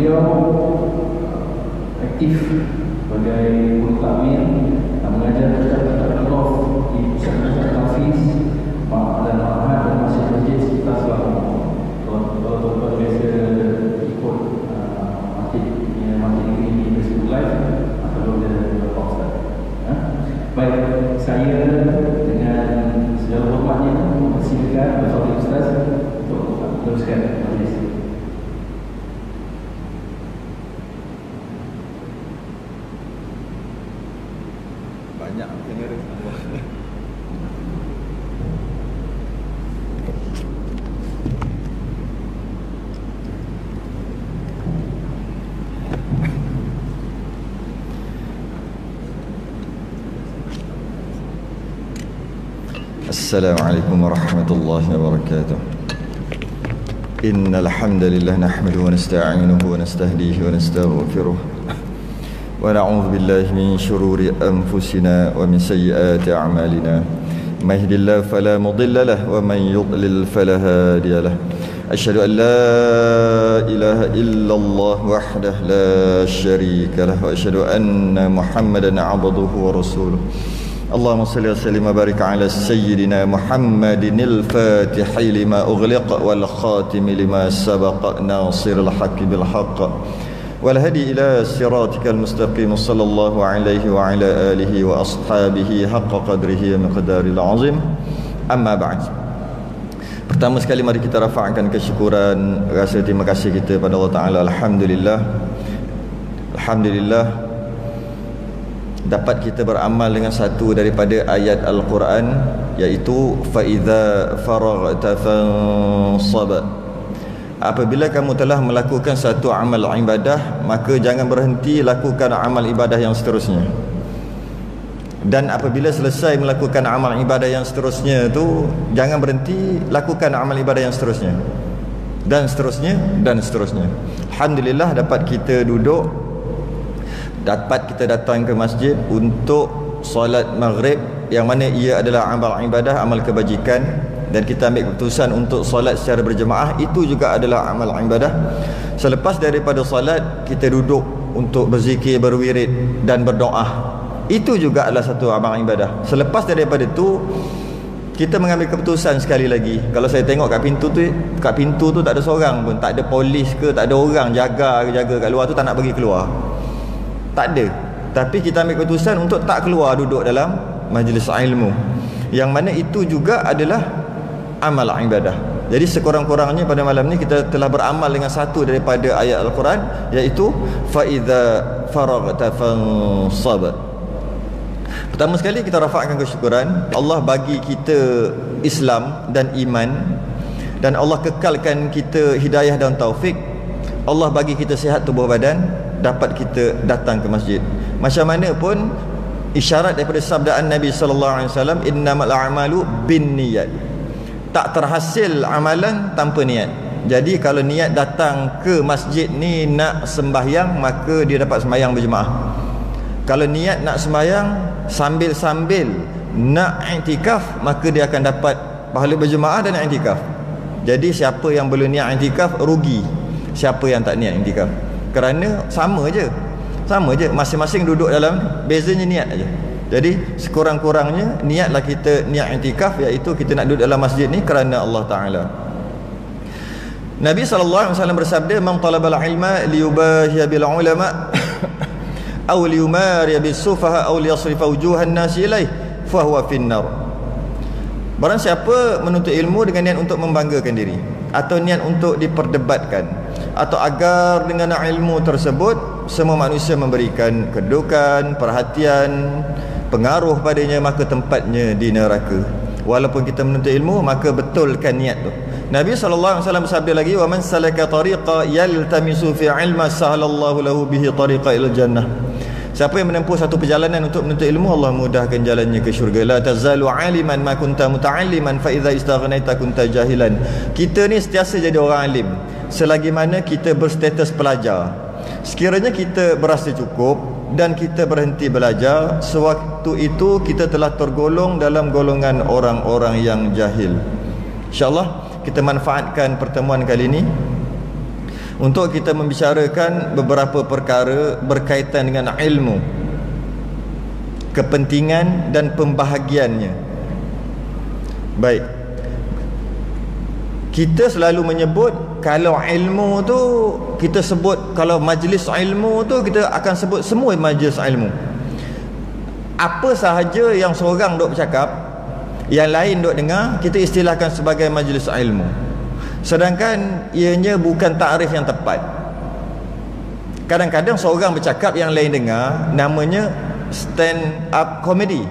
beliau aktif sebagai guru takmir, mengajar kitab di pusat-pusat tahfiz dan ma'had dan masjid-masjid sekitar Selangor. Kalau tuan-tuan biasa ikut masjid ini Facebook Live atau dia Ustaz. Baik, saya dengan segala hormatnya mempersilakan Al-Fadhil Ustaz untuk meneruskan majlis. Banyak kamera. Assalamualaikum warahmatullahi wabarakatuh. Innal hamdalillah nahmaduhu wa nasta'inuhu wa nastahdihi wa nastaghfiruh. Wa na'udzu billahi min shururi anfusina wa min sayyiati a'malina. May yahdihillahu fala mudilla lahu wa man yudlil fala hadiya lahu. Asyhadu an la ilaha illallah wahdahu la syarika lahu wa asyhadu anna Muhammadan 'abduhu wa rasuluh. اللهم صل وسلم وبارك على سيدنا محمد الفاتح لما أغلق والخاتم لما سبق ناصر الحق بالحق والهدي إلى صراطك المستقيم صلى الله عليه وعلى آله وأصحابه حق قدره ومقداره العظيم. أما بعد. Pertama sekali mari kita rafa'kan kesyukuran, rasa terima kasih kita pada Allah Ta'ala. Alhamdulillah dapat kita beramal dengan satu daripada ayat Al-Quran, iaitu فَإِذَا فَرَغْتَ فَانْصَبَ. Apabila kamu telah melakukan satu amal ibadah, maka jangan berhenti, lakukan amal ibadah yang seterusnya. Dan apabila selesai melakukan amal ibadah yang seterusnya tu, jangan berhenti, lakukan amal ibadah yang seterusnya, dan seterusnya, dan seterusnya. Alhamdulillah dapat kita duduk, dapat kita datang ke masjid untuk solat maghrib, yang mana ia adalah amal ibadah, amal kebajikan, dan kita ambil keputusan untuk solat secara berjemaah, itu juga adalah amal ibadah. Selepas daripada solat, kita duduk untuk berzikir, berwirid dan berdoa, itu juga adalah satu amal ibadah. Selepas daripada itu, kita mengambil keputusan sekali lagi. Kalau saya tengok kat pintu tu tak ada seorang pun, tak ada polis ke, tak ada orang jaga kat luar tu, tak nak bagi keluar, tak ada. Tapi kita ambil keputusan untuk tak keluar, duduk dalam majlis ilmu, yang mana itu juga adalah amal ibadah. Jadi sekurang-kurangnya pada malam ni kita telah beramal dengan satu daripada ayat Al-Quran, iaitu فَإِذَا فَرَغْتَ فَانْصَبَ. Pertama sekali kita rafa'kan kesyukuran. Allah bagi kita Islam dan iman, dan Allah kekalkan kita hidayah dan taufik. Allah bagi kita sihat tubuh badan, dapat kita datang ke masjid. Macam mana pun isyarat daripada sabdaan Nabi sallallahu alaihi wasallam, innamal a'malu binniyat. Tak terhasil amalan tanpa niat. Jadi kalau niat datang ke masjid ni nak sembahyang, maka dia dapat sembahyang berjemaah. Kalau niat nak sembahyang sambil-sambil nak i'tikaf, maka dia akan dapat pahala berjemaah dan i'tikaf. Jadi siapa yang belum niat i'tikaf rugi, siapa yang tak niat i'tikaf. Kerana sama je, masing-masing duduk dalam, bezanya niat aja. Jadi sekurang-kurangnya niatlah kita niat i'tikaf, iaitu kita nak duduk dalam masjid ni kerana Allah Ta'ala. Nabi SAW bersabda, man talabal ilma liyubahiya bil ulama aw liyumariya bis sufaha aw liyasrifa wujuhan nasi ilaih fahuwa finnar. Barang siapa menuntut ilmu dengan niat untuk membanggakan diri, atau niat untuk diperdebatkan, atau agar dengan ilmu tersebut semua manusia memberikan kedudukan, perhatian, pengaruh padanya, maka tempatnya di neraka. Walaupun kita menuntut ilmu, maka betulkan niat tu. Nabi SAW bersabda lagi, wa man salaka tariqa yaltamisu fi ilma sahalallahu lahu bihi tariqa ila jannah. Siapa yang menempuh satu perjalanan untuk menuntut ilmu, Allah mudahkan jalannya ke syurga. La tazalu aliman ma kunta muta'alliman fa idza istaghnaita kunta jahilan. Kita ni sentiasa jadi orang alim selagi mana kita berstatus pelajar. Sekiranya kita berasa cukup dan kita berhenti belajar, sewaktu itu kita telah tergolong dalam golongan orang-orang yang jahil. InsyaAllah kita manfaatkan pertemuan kali ini untuk kita membicarakan beberapa perkara berkaitan dengan ilmu, kepentingan dan pembahagiannya. Baik, kita selalu menyebut kalau ilmu tu kita sebut, kalau majlis ilmu tu kita akan sebut semua majlis ilmu. Apa sahaja yang seorang duk bercakap, yang lain duk dengar, kita istilahkan sebagai majlis ilmu. Sedangkan ianya bukan takrif yang tepat. Kadang-kadang seorang bercakap yang lain dengar, namanya stand up comedy.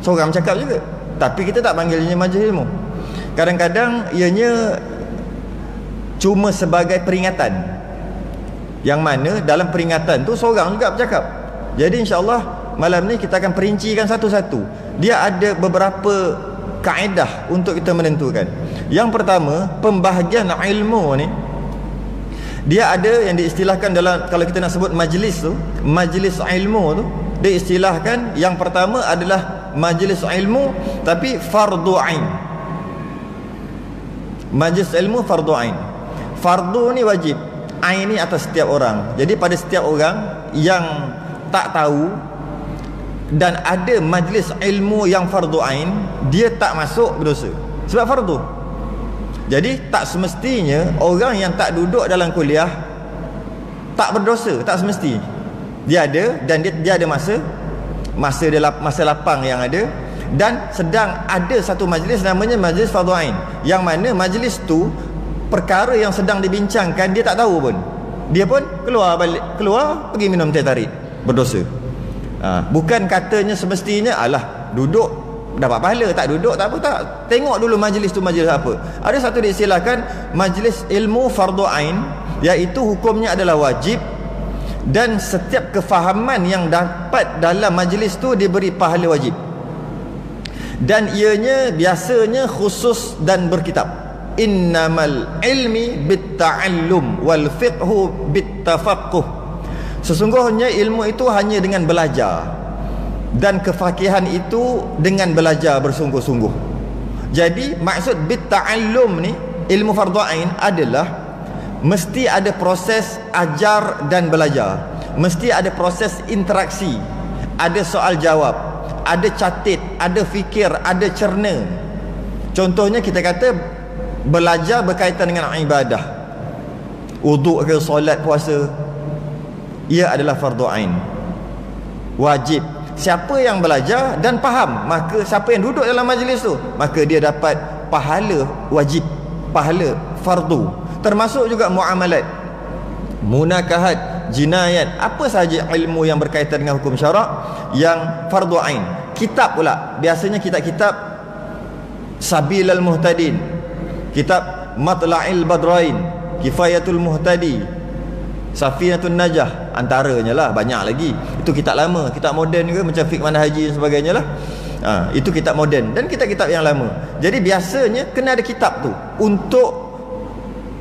Seorang bercakap juga, tapi kita tak panggilnya majlis ilmu. Kadang-kadang ianya cuma sebagai peringatan, yang mana dalam peringatan tu seorang juga bercakap. Jadi insya-Allah malam ni kita akan perincikan satu-satu. Dia ada beberapa kaedah untuk kita menentukan. Yang pertama, pembahagian ilmu ni, dia ada yang diistilahkan dalam, kalau kita nak sebut majlis tu, majlis ilmu tu, dia istilahkan yang pertama adalah majlis ilmu tapi fardu ain. Majlis ilmu fardu ain. Fardu ni wajib, ain ni atas setiap orang. Jadi pada setiap orang yang tak tahu dan ada majlis ilmu yang fardu ain, dia tak masuk berdosa sebab fardu. Jadi tak semestinya orang yang tak duduk dalam kuliah tak berdosa, tak semesti. Dia ada, dan dia ada masa lapang yang ada, dan sedang ada satu majlis namanya majlis fardu ain, yang mana majlis tu perkara yang sedang dibincangkan dia tak tahu pun, dia pun keluar pergi minum teh tarik, berdosa. Bukan katanya semestinya alah duduk dapat pahala, tak duduk tak apa, tak. Tengok dulu majlis tu majlis apa. Ada satu diistilahkan majlis ilmu fardu ain, iaitu hukumnya adalah wajib, dan setiap kefahaman yang dapat dalam majlis tu diberi pahala wajib, dan ianya biasanya khusus dan berkitab. Innamal ilmi bitta'allum wal fiqhu bittafaqquh. Sesungguhnya ilmu itu hanya dengan belajar, dan kefakihan itu dengan belajar bersungguh-sungguh. Jadi maksud bitta'allum ni, ilmu fardu ain adalah mesti ada proses ajar dan belajar, mesti ada proses interaksi, ada soal jawab, ada catat, ada fikir, ada cerna. Contohnya kita kata belajar berkaitan dengan ibadah, wuduk ke, solat, puasa, ia adalah fardu ain, wajib. Siapa yang belajar dan faham, maka siapa yang duduk dalam majlis tu, maka dia dapat pahala wajib, pahala fardu. Termasuk juga muamalat, munakahat, jinayat, apa sahaja ilmu yang berkaitan dengan hukum syarak yang fardu ain. Kitab pula, biasanya kitab-kitab Sabilal Muhtadin, kitab Matla'il Badrain, Kifayatul Muhtadi, Safinatun Najah, antaranya lah, banyak lagi. Itu kitab lama, kitab moden juga macam Fiqh Manhaji dan sebagainya lah. Itu kitab moden dan kitab-kitab yang lama. Jadi biasanya kena ada kitab tu untuk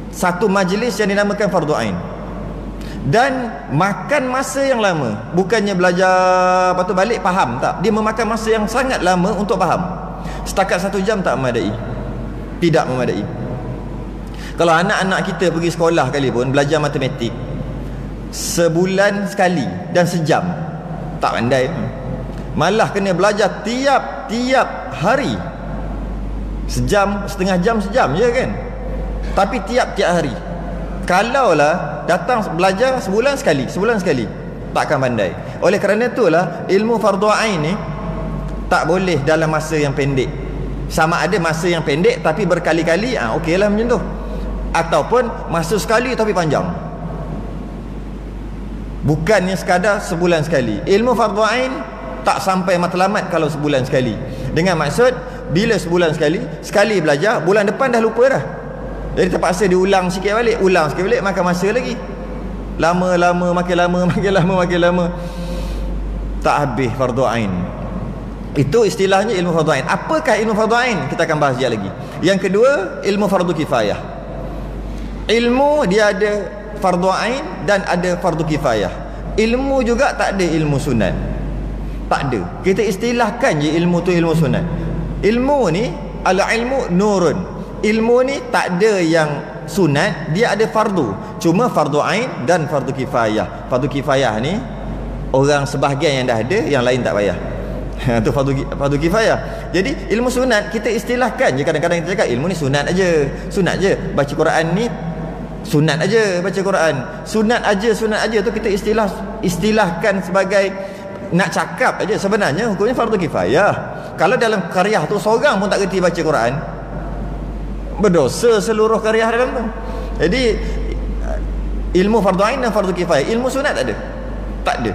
satu majlis yang dinamakan fardu ain, dan makan masa yang lama. Bukannya belajar lepas tu balik faham, tak. Dia memakan masa yang sangat lama untuk faham. Setakat 1 jam tak memadai, tidak memadai. Kalau anak-anak kita pergi sekolah kali pun belajar matematik sebulan sekali dan sejam, tak pandai. Malah kena belajar tiap hari, sejam, setengah jam, sejam je kan, tapi tiap-tiap hari. Kalaulah datang belajar sebulan sekali, takkan pandai. Oleh kerana itulah ilmu fardu ain ni tak boleh dalam masa yang pendek. Sama ada masa yang pendek tapi berkali-kali, okeylah macam tu, ataupun masa sekali tapi panjang. Bukannya sekadar sebulan sekali. Ilmu fardu ain tak sampai matlamat kalau sebulan sekali. Dengan maksud bila sebulan sekali belajar, bulan depan dah lupa dah. Jadi terpaksa diulang sikit balik, makan masa lagi. Lama-lama, makin lama, tak habis fardu ain. Itu istilahnya ilmu fardu ain. Apakah ilmu fardu ain? Kita akan bahas sekejap lagi. Yang kedua, ilmu fardu kifayah. Ilmu dia ada fardu ain dan ada fardu kifayah. Ilmu juga tak ada ilmu sunat, tak ada. Kita istilahkan je ilmu tu ilmu sunat. Ilmu ni al ilmu nurun. Ilmu ni tak ada yang sunat, dia ada fardu. Cuma fardu ain dan fardu kifayah. Fardu kifayah ni orang sebahagian yang dah ada, yang lain tak payah. Itu fardu kifayah. Jadi ilmu sunat kita istilahkan je, kadang-kadang kita cakap ilmu ni sunat aja. Sunat je baca Quran ni, sunat aja baca Quran. Sunat aja tu kita istilahkan sebagai nak cakap aja. Sebenarnya hukumnya fardu kifayah. Kalau dalam qaryah tu seorang pun tak reti baca Quran, berdosa seluruh qaryah dalam tu. Jadi ilmu fardu ain dan fardu kifayah. Ilmu sunat tak ada. Tak ada.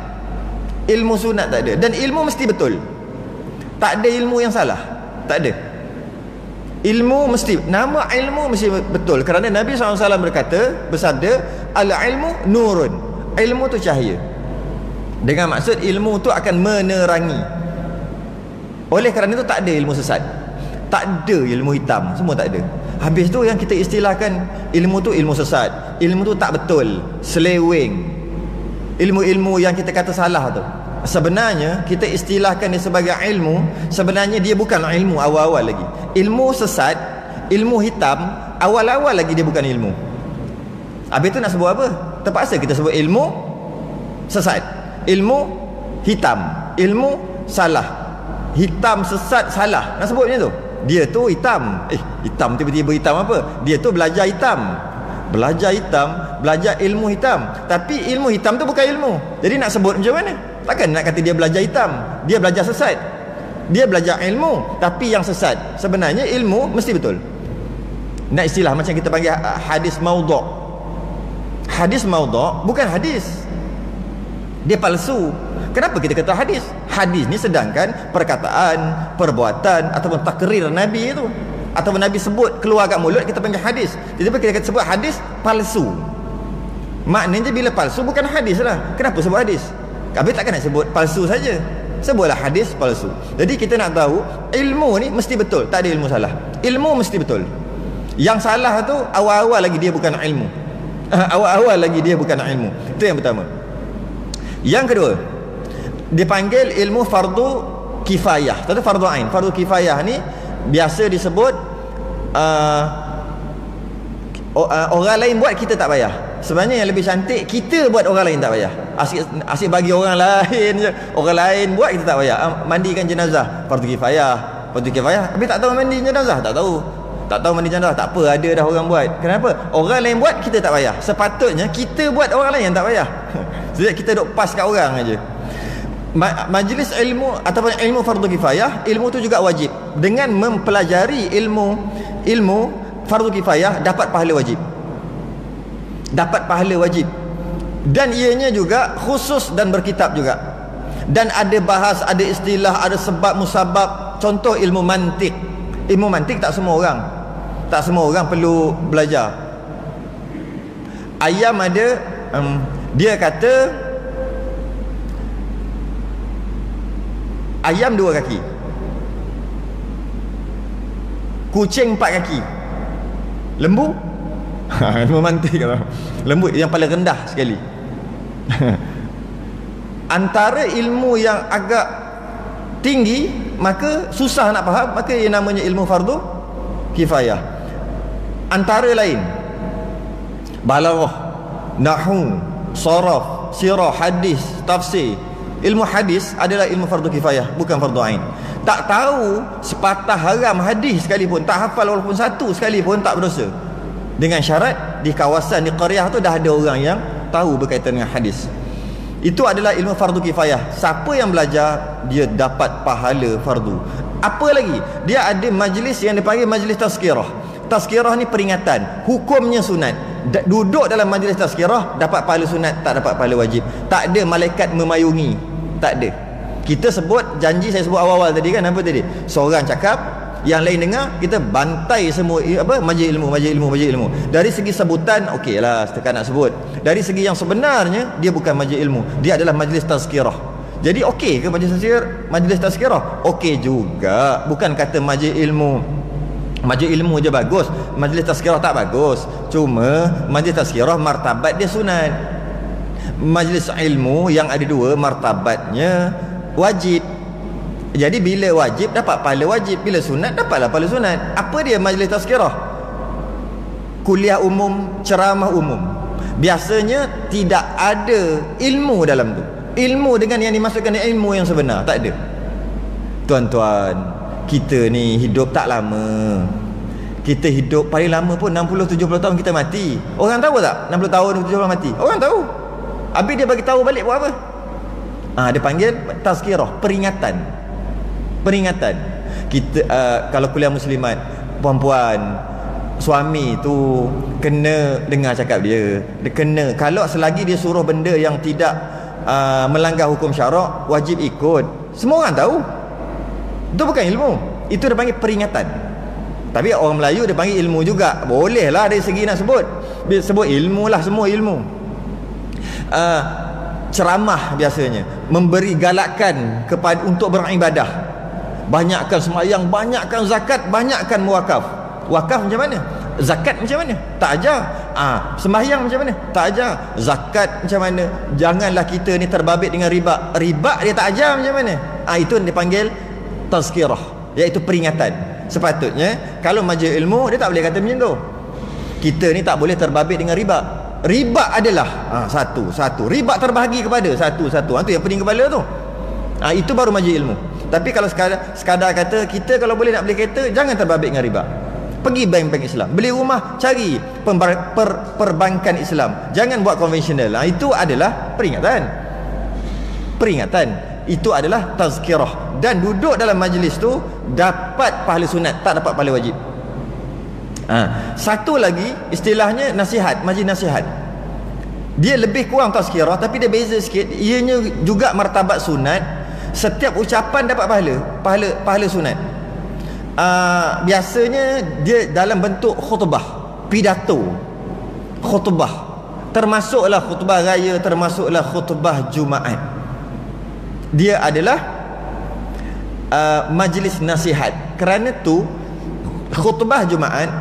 Ilmu sunat tak ada. Dan ilmu mesti betul. Tak ada ilmu yang salah. Tak ada. Ilmu mesti, nama ilmu mesti betul. Kerana Nabi SAW bersabda, al-ilmu nurun. Ilmu tu cahaya. Dengan maksud ilmu tu akan menerangi. Oleh kerana itu tak ada ilmu sesat. Tak ada ilmu hitam. Semua tak ada. Habis tu yang kita istilahkan ilmu tu ilmu sesat. Ilmu tu tak betul. Seleweng. Ilmu-ilmu yang kita kata salah tu, sebenarnya kita istilahkan dia sebagai ilmu. Sebenarnya dia bukan ilmu awal-awal lagi. Ilmu sesat, ilmu hitam, awal-awal lagi dia bukan ilmu. Habis tu nak sebut apa? Terpaksa kita sebut ilmu sesat, ilmu hitam, ilmu salah. Hitam, sesat, salah. Nak sebut macam tu? Dia tu hitam. Hitam tiba-tiba hitam apa? Dia tu belajar hitam. Belajar hitam, belajar ilmu hitam. Tapi ilmu hitam tu bukan ilmu. Jadi nak sebut macam mana? Takkan nak kata dia belajar hitam, dia belajar sesat. Dia belajar ilmu tapi yang sesat. Sebenarnya ilmu mesti betul. Nak istilah macam kita panggil hadis maudhu'. Hadis maudhu' bukan hadis. Dia palsu. Kenapa kita kata hadis? Hadis ni sedangkan perkataan, perbuatan ataupun takrir Nabi itu, ataupun Nabi sebut keluar kat mulut, kita panggil hadis. Tetapi kita sebut hadis palsu. Maknanya bila palsu bukan hadis lah. Kenapa sebut hadis? Kami takkan nak sebut palsu saja. Sebutlah hadis palsu. Jadi kita nak tahu ilmu ni mesti betul, tak ada ilmu salah. Ilmu mesti betul. Yang salah tu awal-awal lagi dia bukan ilmu. Awal-awal lagi dia bukan ilmu. Itu yang pertama. Yang kedua, dipanggil ilmu fardu kifayah. Tadi fardu ain. Fardu kifayah ni biasa disebut orang lain buat kita tak payah. Sebenarnya yang lebih cantik kita buat, orang lain tak payah. Asyik bagi orang lain je. Orang lain buat kita tak payah. Mandikan jenazah, fardu kifayah. Fardu kifayah tapi tak tahu mandi jenazah, tak tahu. Tak tahu mandi jenazah, tak apa, ada dah orang buat. Kenapa? Orang lain buat kita tak payah. Sepatutnya kita buat, orang lain yang tak payah. Jadi kita duk pas kat orang aja. Majlis ilmu ataupun ilmu fardu kifayah, ilmu tu juga wajib. Dengan mempelajari ilmu fardu kifayah dapat pahala wajib. Dapat pahala wajib. Dan ianya juga khusus dan berkitab juga. Dan ada bahas, ada istilah, ada sebab musabab. Contoh ilmu mantik. Ilmu mantik tak semua orang perlu belajar. Ayam ada dia kata ayam 2 kaki, kucing 4 kaki, lembu ilmu mantik kalau lembu yang paling rendah sekali. Antara ilmu yang agak tinggi, maka susah nak faham, maka ia namanya ilmu fardu kifayah. Antara lain balaghah, nahwu, saraf, sirah, hadis, tafsir. Ilmu hadis adalah ilmu fardu kifayah, bukan fardu ain. Tak tahu sepatah haram hadis sekalipun, tak hafal walaupun satu sekalipun, tak berdosa. Dengan syarat di kawasan, di qaryah tu dah ada orang yang tahu berkaitan dengan hadis. Itu adalah ilmu fardu kifayah. Siapa yang belajar, dia dapat pahala fardu. Apa lagi? Dia ada majlis yang dipanggil majlis tazkirah. Tazkirah ni peringatan, hukumnya sunat. Duduk dalam majlis tazkirah dapat pahala sunat, tak dapat pahala wajib. Tak ada malaikat memayungi, tak ada. Kita sebut janji, saya sebut awal-awal tadi kan, apa tadi? Seorang cakap, yang lain dengar, kita bantai semua majlis ilmu. Dari segi sebutan okeylah, setakat nak sebut. Dari segi yang sebenarnya dia bukan majlis ilmu, dia adalah majlis tazkirah. Jadi okey ke majlis tazkirah? Okey juga. Bukan kata majlis ilmu je bagus, majlis tazkirah tak bagus. Cuma majlis tazkirah martabat dia sunat. Majlis ilmu yang ada 2 martabatnya wajib. Jadi bila wajib dapat pahala wajib, bila sunat dapatlah pahala sunat. Apa dia majlis tazkirah? Kuliah umum, ceramah umum. Biasanya tidak ada ilmu dalam tu. Ilmu dengan yang dimasukkan ilmu yang sebenar, tak ada. Tuan-tuan, kita ni hidup tak lama. Kita hidup paling lama pun 60-70 tahun kita mati. Orang tahu tak 60 tahun 70 tahun mati? Orang tahu. Habis dia bagi tahu balik buat apa? Dia panggil tazkirah, peringatan. Peringatan. Kita kalau kuliah muslimat, puan-puan, suami tu kena dengar cakap dia. Dia kena, kalau selagi dia suruh benda yang tidak melanggar hukum syarak, wajib ikut. Semua orang tahu. Itu bukan ilmu. Itu dia panggil peringatan. Tapi orang Melayu dia panggil ilmu juga. Boleh lah dari segi nak sebut. Dia sebut ilmu lah, semua ilmu. Ceramah biasanya memberi galakan kepada untuk beribadah. Banyakkan sembahyang, banyakkan zakat, banyakkan muwakaf. Wakaf macam mana? Zakat macam mana? Tak ajar. Sembahyang macam mana? Tak ajar. Zakat macam mana? Janganlah kita ni terbabit dengan riba. Riba dia tak ajar macam mana? Itu yang dipanggil tazkirah, iaitu peringatan. Sepatutnya kalau majlis ilmu dia tak boleh kata macam tu. Kita ni tak boleh terbabit dengan riba. Riba adalah satu. Riba terbahagi kepada satu. Itu yang pening kepala tu. Itu baru majlis ilmu. Tapi kalau sekadar kata kita kalau boleh nak beli kereta, jangan terbabit dengan riba. Pergi bank-bank Islam, beli rumah, cari perbankan Islam, jangan buat konvensional. Itu adalah peringatan. Itu adalah tazkirah. Dan duduk dalam majlis tu dapat pahala sunat, tak dapat pahala wajib. Satu lagi istilahnya nasihat, majlis nasihat. Dia lebih kurang tazkirah, tapi dia beza sikit. Ianya juga martabat sunat. Setiap ucapan dapat pahala sunat. Biasanya dia dalam bentuk khutbah, pidato, khutbah. Termasuklah khutbah raya, termasuklah khutbah Jumaat. Dia adalah majlis nasihat. Kerana tu khutbah Jumaat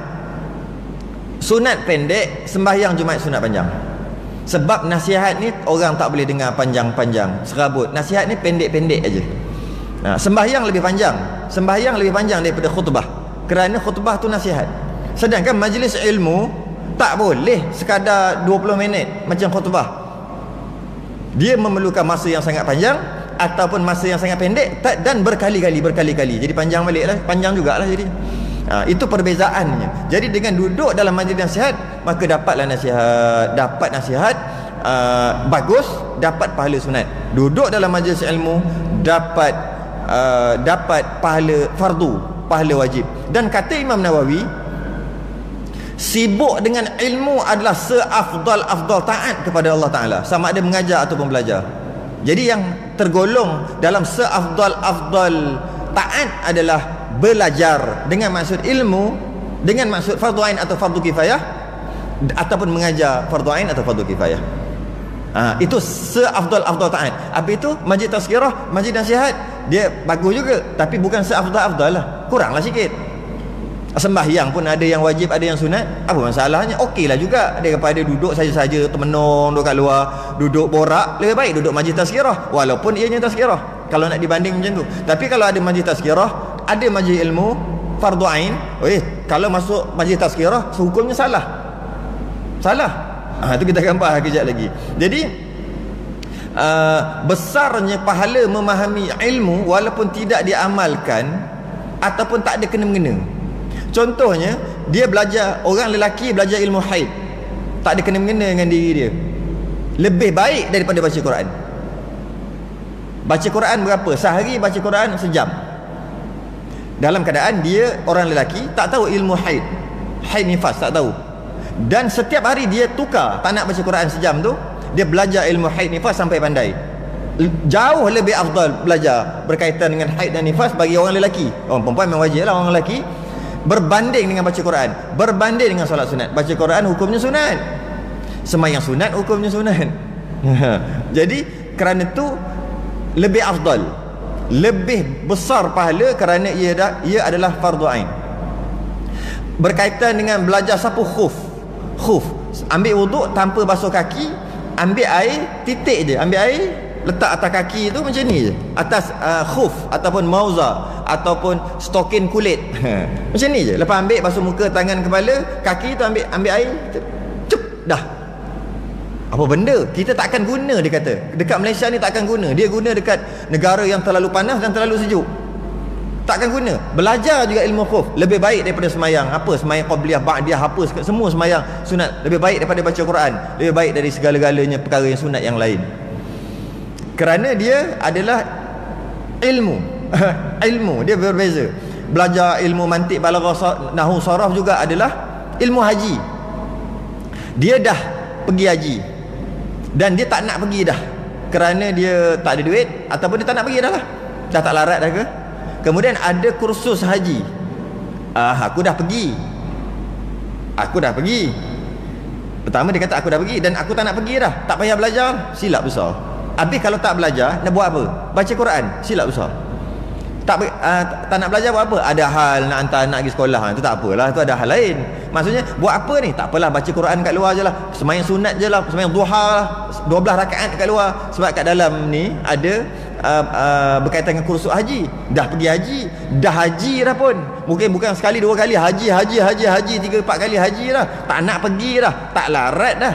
sunat pendek, sembahyang Jumaat sunat panjang. Sebab nasihat ni orang tak boleh dengar panjang-panjang, serabut. Nasihat ni pendek-pendek aja. Sembahyang lebih panjang daripada khutbah. Kerana khutbah tu nasihat. Sedangkan majlis ilmu tak boleh sekadar 20 minit macam khutbah. Dia memerlukan masa yang sangat panjang ataupun masa yang sangat pendek dan berkali-kali. Jadi panjang baliklah, panjang jugalah jadi. Itu perbezaannya. Jadi dengan duduk dalam majlis nasihat, maka dapatlah nasihat, dapat nasihat bagus, dapat pahala sunat. Duduk dalam majlis ilmu dapat pahala fardu, pahala wajib. Dan kata Imam Nawawi, sibuk dengan ilmu adalah seafdal taat kepada Allah Ta'ala, sama ada mengajar ataupun belajar. Jadi yang tergolong dalam seafdal taat adalah belajar dengan maksud ilmu, dengan maksud fardu ain atau fardu kifayah, ataupun mengajar fardu ain atau fardu kifayah. Itu seafdal taat. Apa itu? Majlis tazkirah, majlis nasihat, dia bagus juga, tapi bukan seafdal lah, kuranglah sikit. Sembahyang pun ada yang wajib, ada yang sunat. Apa masalahnya? Okeylah juga daripada duduk saja-saja termenung duduk kat luar, duduk borak. Lebih baik duduk majlis tazkirah, walaupun ianya tazkirah, kalau nak dibanding macam tu. Tapi kalau ada majlis tazkirah, ada majlis ilmu fardu ain, kalau masuk majlis tazkirah hukumnya salah. Itu kita akan bahas kejap lagi. Jadi besarnya pahala memahami ilmu walaupun tidak diamalkan ataupun tak ada kena-mengena. Contohnya, dia belajar, orang lelaki belajar ilmu haid, tak ada kena-mengena dengan diri dia, lebih baik daripada baca Quran. Baca Quran berapa? Sehari baca Quran sejam. Dalam keadaan dia orang lelaki tak tahu ilmu haid nifas, tak tahu. Dan setiap hari dia tukar, tak nak baca Quran sejam tu, dia belajar ilmu haid nifas sampai pandai. Jauh lebih afdal belajar berkaitan dengan haid dan nifas bagi orang lelaki. Orang perempuan memang wajib lah, orang lelaki berbanding dengan baca Quran, berbanding dengan solat sunat. Baca Quran hukumnya sunat, sembahyang sunat hukumnya sunat. Jadi kerana tu lebih afdal, lebih besar pahala kerana ia adalah fardu ain. Berkaitan dengan belajar sapu khuf, ambil wuduk tanpa basuh kaki, ambil air titik je, ambil air letak atas kaki tu macam ni je, atas khuf ataupun mauza ataupun stokin kulit. Macam ni je. Lepas ambil basuh muka, tangan, kepala, kaki tu ambil air, cup, dah. Apa benda? Kita tak akan guna, dia kata. Dekat Malaysia ni tak akan guna. Dia guna dekat negara yang terlalu panas dan terlalu sejuk. Tak akan guna. Belajar juga ilmu khuf lebih baik daripada semayang. Apa? Semayang qabliyah, ba'diyah, apa? Semua semayang sunat lebih baik daripada baca Quran. Lebih baik dari segala-galanya perkara yang sunat yang lain. Kerana dia adalah ilmu. Ilmu. Dia berbeza. Belajar ilmu mantik, balaghah, nahwu, saraf juga adalah ilmu haji. Dia dah pergi haji dan dia tak nak pergi dah kerana dia tak ada duit ataupun dia tak nak pergi dah lah, dah tak larat dah ke. Kemudian ada kursus haji. Aku dah pergi. Pertama dia kata aku dah pergi dan aku tak nak pergi dah, tak payah belajar. Silap besar. Habis kalau tak belajar nak buat apa? Baca Quran. Silap besar. Tak nak belajar buat apa? Ada hal nak hantar anak pergi sekolah, itu tak apalah, itu ada hal lain. Maksudnya buat apa ni? Tak apalah, baca Quran kat luar je lah, semayang sunat je lah, semayang duha lah, 12 rakaat kat luar. Sebab kat dalam ni ada berkaitan dengan kursus haji. Dah pergi haji, dah haji dah pun, bukan sekali dua kali, haji 3-4 kali haji dah, tak nak pergi dah, tak larat dah.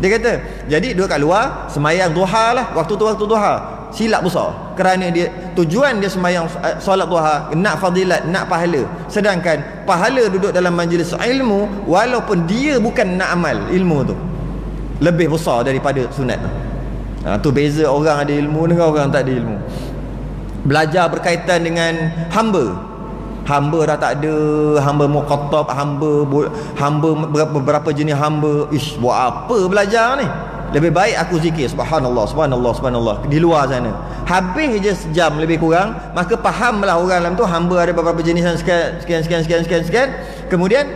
Dia kata, jadi dua kat luar, semayang duha lah, waktu tu waktu duha. Silap besar. Kerana dia, tujuan dia semayang solat duha nak fadilat, nak pahala. Sedangkan pahala duduk dalam majlis ilmu, walaupun dia bukan nak amal ilmu tu, lebih besar daripada sunat tu. Tu beza orang ada ilmu dengan orang tak ada ilmu. Belajar berkaitan dengan hamba dah tak ada, hamba muqattab, hamba beberapa jenis hamba. Buat apa belajar ni? Lebih baik aku zikir subhanallah di luar sana. Habis je sejam lebih kurang, maka fahamlah orang dalam tu hamba ada beberapa jenis sekian. Kemudian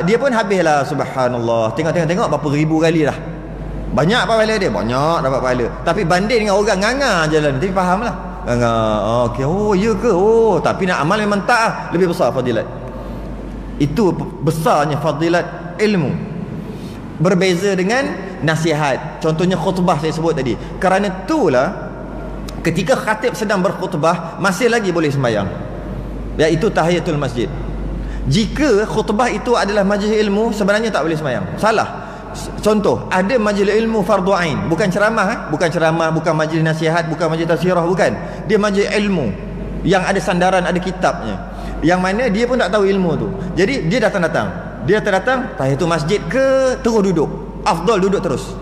dia pun habislah subhanallah. Tengok berapa ribu kali dah. Banyak pahala dia, banyak dapat pahala. Tapi banding dengan orang nganga jalan, tapi fahamlah. Nganga, okey, ya ke? Tapi nak amal memang tak, lebih besar fadilat. Itu besarnya fadilat ilmu. Berbeza dengan nasihat. Contohnya khutbah saya sebut tadi. Kerana itulah ketika khatib sedang berkhutbah masih lagi boleh sembahyang, iaitu tahiyatul masjid. Jika khutbah itu adalah majlis ilmu, sebenarnya tak boleh sembahyang. Salah. Contoh, ada majlis ilmu fardu ain, bukan ceramah, bukan majlis nasihat, bukan majlis tazkirah, bukan. Dia majlis ilmu yang ada sandaran, ada kitabnya, yang mana dia pun tak tahu ilmu tu. Jadi dia datang tahiyatul masjid ke, terus duduk. Afdal duduk terus.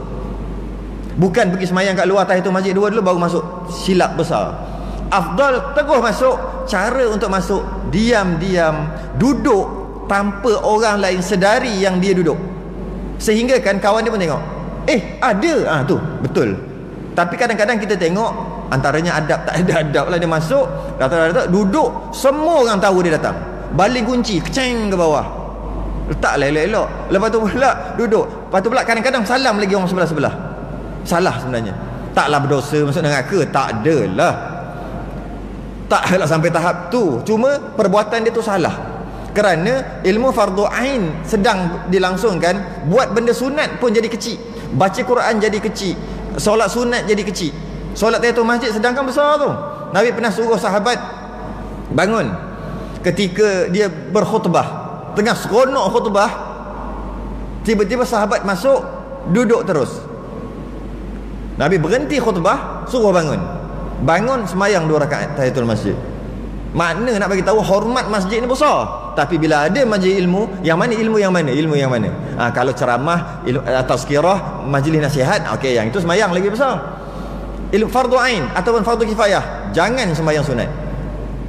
Bukan pergi semayang kat luar tahiyatul masjid dulu baru masuk. Silap besar. Afdal terus masuk. Cara untuk masuk, diam-diam duduk tanpa orang lain sedari yang dia duduk. Sehingga kan kawan dia pun tengok, ada, tu betul. Tapi kadang-kadang kita tengok antaranya adab, tak ada adab lah. Dia masuk, datang duduk, semua orang tahu dia datang, baling kunci keceng ke bawah, letaklah elok-elok. Lepas tu pula duduk. Lepas tu pula kadang-kadang salam lagi orang sebelah-sebelah. Salah sebenarnya. Taklah berdosa masuk neraka, tak adalah. Taklah sampai tahap tu. Cuma perbuatan dia tu salah. Kerana ilmu fardu ain sedang dilangsungkan, buat benda sunat pun jadi kecil, baca Quran jadi kecil, solat sunat jadi kecil, solat tahiyatul masjid sedangkan besar tu. Nabi pernah suruh sahabat bangun ketika dia berkhutbah, tengah seronok khutbah, tiba-tiba sahabat masuk, duduk terus. Nabi berhenti khutbah, suruh bangun semayang 2 rakaat tahiyatul masjid. Makna nak bagi tahu hormat masjid ni besar. Tapi bila ada majlis ilmu, yang mana? Kalau ceramah, tazkirah, majlis nasihat, okey, yang itu semayang lagi besar. Ilmu fardu ain ataupun fardu kifayah, jangan sembahyang sunat.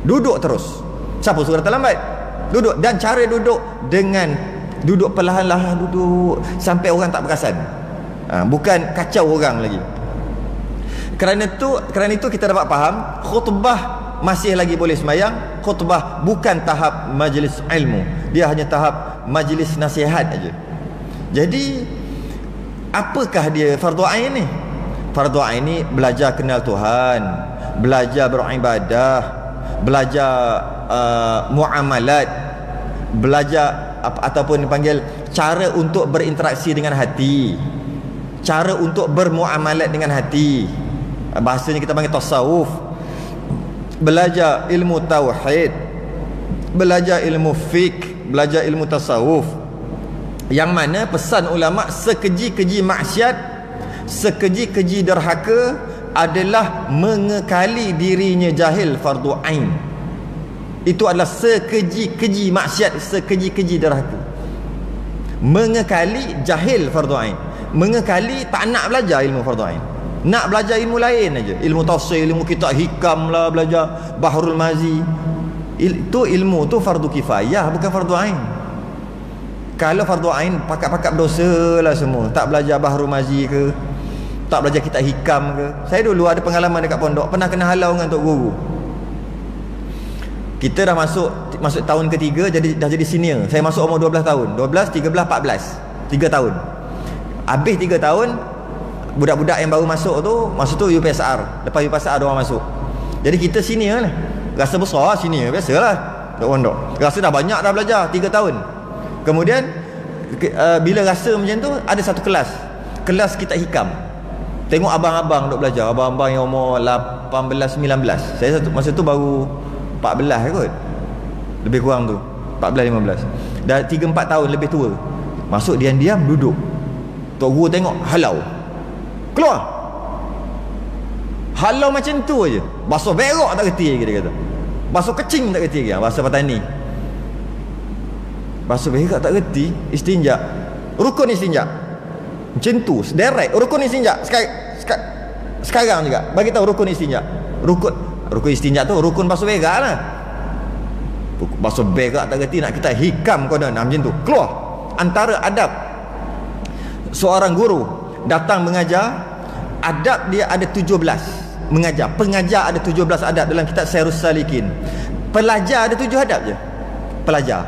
Duduk terus. Siapa suruh datang lambat? Duduk. Dan cara duduk dengan duduk perlahan-lahan, duduk sampai orang tak perasan. Bukan kacau orang lagi. Kerana itu kita dapat faham, khutbah masih lagi boleh semayang. Khutbah bukan tahap majlis ilmu, dia hanya tahap majlis nasihat aja. Jadi apakah dia fardu ain ni? Fardu ain ni belajar kenal Tuhan, belajar beribadah, belajar muamalat, belajar ataupun dipanggil cara untuk berinteraksi dengan hati, cara untuk bermuamalat dengan hati. Bahasanya kita panggil tasawuf. Belajar ilmu tauhid, belajar ilmu fiqh, belajar ilmu tasawuf. Yang mana pesan ulama, sekeji-keji maksiat, sekeji-keji derhaka adalah mengekali dirinya jahil fardu ain. Itu adalah sekeji-keji maksiat, sekeji-keji derhaka. Mengekali jahil fardu ain. Mengekali tak nak belajar ilmu fardu ain. Nak belajar ilmu lain aja. Ilmu tafsir, ilmu kitab hikam lah, belajar Bahrul Mazi. Itu ilmu tu fardu kifayah, bukan fardu ain. Kalau fardu ain, pakat-pakat berdosa lah semua. Tak belajar Bahrul Mazi ke, tak belajar kitab hikam ke. Saya dulu ada pengalaman dekat pondok, pernah kena halau dengan tok guru. Kita dah masuk tahun ketiga, dah jadi senior. Saya masuk umur 12 tahun. 12, 13, 14. 3 tahun. Habis 3 tahun, budak-budak yang baru masuk tu, masa tu UPSR. Lepas UPSR diorang masuk. Jadi kita senior lah. Rasa besar senior, biasalah tok pondok. Rasa dah banyak dah belajar 3 tahun. Kemudian bila rasa macam tu, ada satu kelas kitab hikam. Tengok abang-abang duk belajar, abang-abang yang umur 18, 19. Saya masa tu baru 14 kot. Lebih kurang tu 14, 15. Dah 3-4 tahun lebih tua. Masuk diam-diam duduk. Tok guru tengok, halau. Keluar. Halau macam tu aje. Basuh berak tak reti lagi dia kata. Basuh kecing tak reti lagi. Bahasa Patani. Basuh berak tak reti, istinja. Rukun istinja. Macam tu, sederek. Rukun istinja. Sekarang juga bagi tahu rukun istinja. Rukun istinja tu rukun basuh berak lah. Basuh berak tak reti, nak kita hikam konon macam tu. Keluar. Antara adab seorang guru datang mengajar, adab dia ada 17. Mengajar, pengajar ada 17 adab dalam kitab Syairus Salikin. Pelajar ada 7 adab je. Pelajar,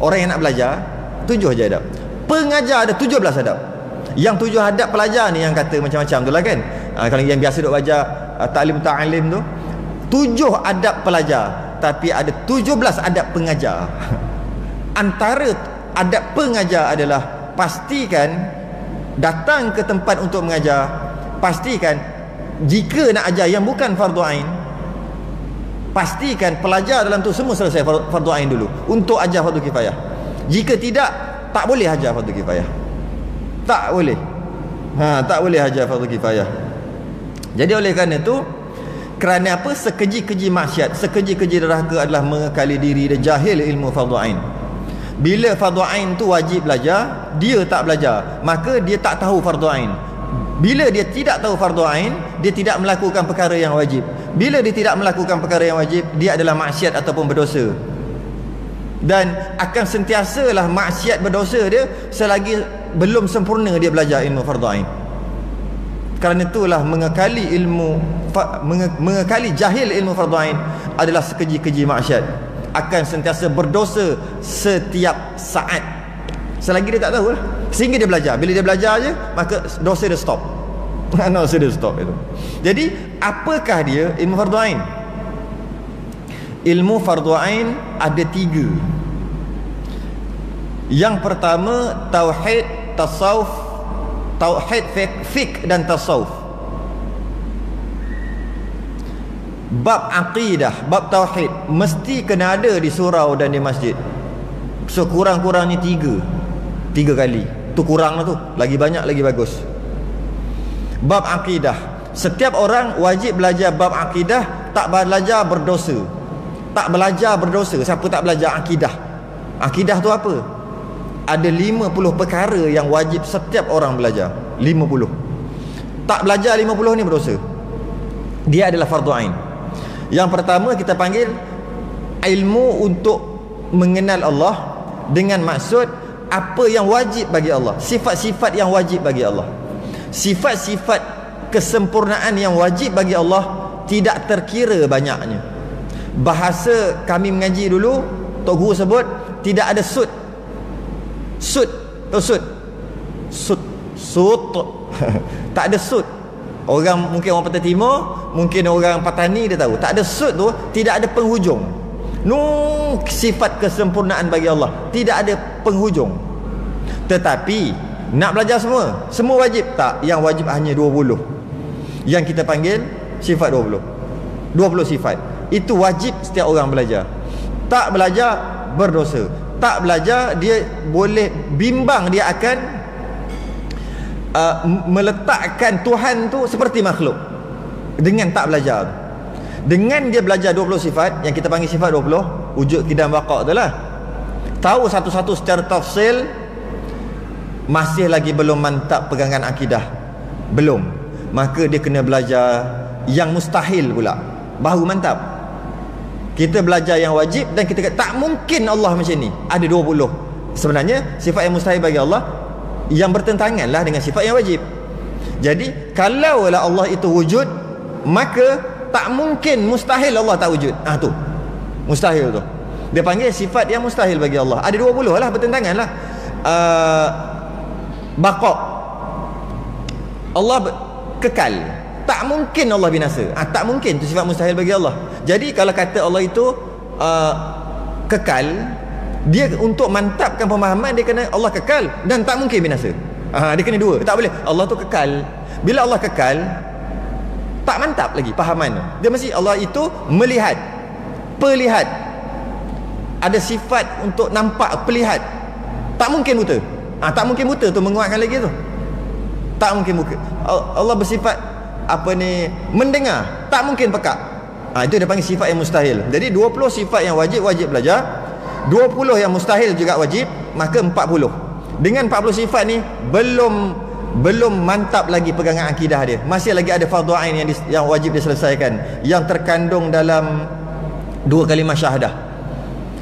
orang yang nak belajar 7 je adab. Pengajar ada 17 adab. Yang 7 adab pelajar ni yang kata macam-macam tu lah kan. Kalau yang biasa duk belajar ta'lim tu 7 adab pelajar, tapi ada 17 adab pengajar. Antara adab pengajar adalah pastikan datang ke tempat untuk mengajar, pastikan jika nak ajar yang bukan fardu ain, pastikan pelajar dalam tu semua selesai fardu ain dulu untuk ajar fardu kifayah. Jika tidak, tak boleh ajar fardu kifayah. Tak boleh. Tak boleh ajar fardu kifayah. Jadi oleh kerana tu, kerana apa? Sekeji-keji maksiat, sekeji-keji derhaka adalah mengekali diri dan jahil ilmu fardu ain. Bila fardu ain tu wajib belajar, dia tak belajar, maka dia tak tahu fardu ain. Bila dia tidak tahu fardu ain, dia tidak melakukan perkara yang wajib. Bila dia tidak melakukan perkara yang wajib, dia adalah maksiat ataupun berdosa. Dan akan sentiasalah maksiat berdosa dia selagi belum sempurna dia belajar ilmu fardu ain. Kerana itulah mengekali jahil ilmu fardu ain adalah sekeji-keji maksiat. Akan sentiasa berdosa setiap saat selagi dia tak tahu lah. Sehingga dia belajar. Bila dia belajar je, maka dosa dia stop. Dosa dia stop itu. Jadi apakah dia ilmu fardu ain? Ilmu fardu ain ada 3. Yang pertama, tauhid, tasawuf. Tauhid, fiqh dan tasawuf. Bab akidah, bab tauhid mesti kena ada di surau dan di masjid. Sekurang-kurangnya 3 kali. Tu kurang lah tu. Lagi banyak lagi bagus. Bab akidah, setiap orang wajib belajar bab akidah. Tak belajar berdosa. Tak belajar berdosa. Siapa tak belajar akidah? Akidah tu apa? Ada 50 perkara yang wajib setiap orang belajar. 50. Tak belajar 50 ni berdosa. Dia adalah fardu ain. Yang pertama kita panggil ilmu untuk mengenal Allah, dengan maksud apa yang wajib bagi Allah, sifat-sifat yang wajib bagi Allah. Sifat-sifat kesempurnaan yang wajib bagi Allah tidak terkira banyaknya. Bahasa kami mengaji dulu, Tok Guru sebut tidak ada sud. Sud, sud. Tak ada sud. Mungkin orang Pantai Timur, mungkin orang Patani dia tahu. Tak ada sud tu, tidak ada penghujung. Sifat kesempurnaan bagi Allah tidak ada penghujung. Tetapi nak belajar semua wajib tak? Yang wajib hanya 20. Yang kita panggil sifat 20 sifat. Itu wajib setiap orang belajar. Tak belajar berdosa. tak belajar, dia boleh bimbang, dia akan meletakkan Tuhan tu seperti makhluk dengan tak belajar. Dengan dia belajar 20 sifat yang kita panggil sifat 20, wujud, qidam, baqa' tu lah, tahu satu-satu secara tafsil, masih lagi belum mantap pegangan akidah, belum, maka dia kena belajar yang mustahil pula, baru mantap. Kita belajar yang wajib dan kita kata tak mungkin Allah macam ni, ada 20. Sebenarnya sifat yang mustahil bagi Allah yang bertentangan lah dengan sifat yang wajib. Jadi kalaulah Allah itu wujud, maka tak mungkin, mustahil Allah tak wujud. Tu mustahil tu, dia panggil sifat yang mustahil bagi Allah. Ada 20 lah, bertentangan lah. Baqa', Allah kekal, tak mungkin Allah binasa. Tak mungkin, tu sifat mustahil bagi Allah. Jadi kalau kata Allah itu kekal, dia untuk mantapkan pemahaman, dia kena Allah kekal dan tak mungkin binasa. Dia kena dua, tak boleh Allah tu kekal. Bila Allah kekal, tak mantap lagi pahaman. Dia mesti Allah itu melihat, pelihat, ada sifat untuk nampak, pelihat, tak mungkin buta. Tak mungkin buta tu menguatkan lagi tu, tak mungkin buta. Allah bersifat mendengar, tak mungkin pekak. Itu dia panggil sifat yang mustahil. Jadi 20 sifat yang wajib belajar, 20 yang mustahil juga wajib, maka 40. Dengan 40 sifat ni belum mantap lagi pegangan akidah dia. Masih lagi ada fardhu ain yang wajib diselesaikan, yang terkandung dalam 2 kalimah syahadah.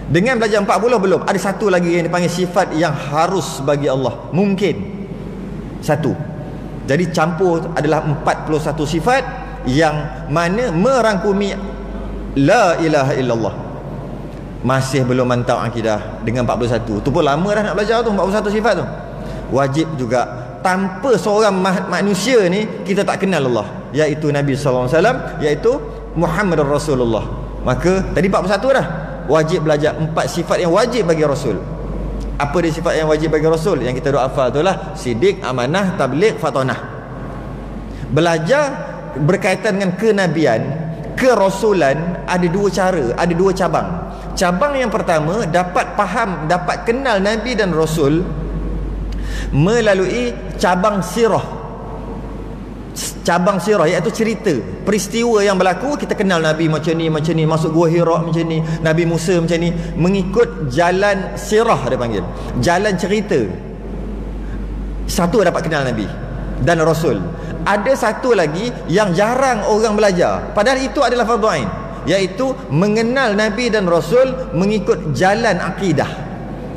Dengan belajar 40 belum, ada satu lagi yang dipanggil sifat yang harus bagi Allah, mungkin satu. Jadi campur adalah 41 sifat yang mana merangkumi la ilaha illallah. Masih belum mantap akidah dengan 41. Tu pun lama dah nak belajar tu, 41 sifat tu. Wajib juga. Tanpa seorang manusia ni kita tak kenal Allah, iaitu Nabi SAW, iaitu Muhammad Rasulullah. Maka tadi 41 dah. Wajib belajar 4 sifat yang wajib bagi Rasul. Apa dia sifat yang wajib bagi Rasul? Yang kita duk hafal tu lah: sidik, amanah, tabligh, fatonah. Belajar berkaitan dengan kenabian, kerasulan, ada 2 cara, ada 2 cabang. Cabang yang pertama, dapat faham, dapat kenal Nabi dan Rasul melalui cabang sirah. Cabang sirah iaitu cerita, peristiwa yang berlaku. Kita kenal Nabi macam ni, masuk Gua Hira macam ni, Nabi Musa macam ni, mengikut jalan sirah dia panggil, jalan cerita. Satu dapat kenal Nabi dan Rasul. Ada satu lagi yang jarang orang belajar, padahal itu adalah fardhu ain, iaitu mengenal Nabi dan Rasul mengikut jalan akidah,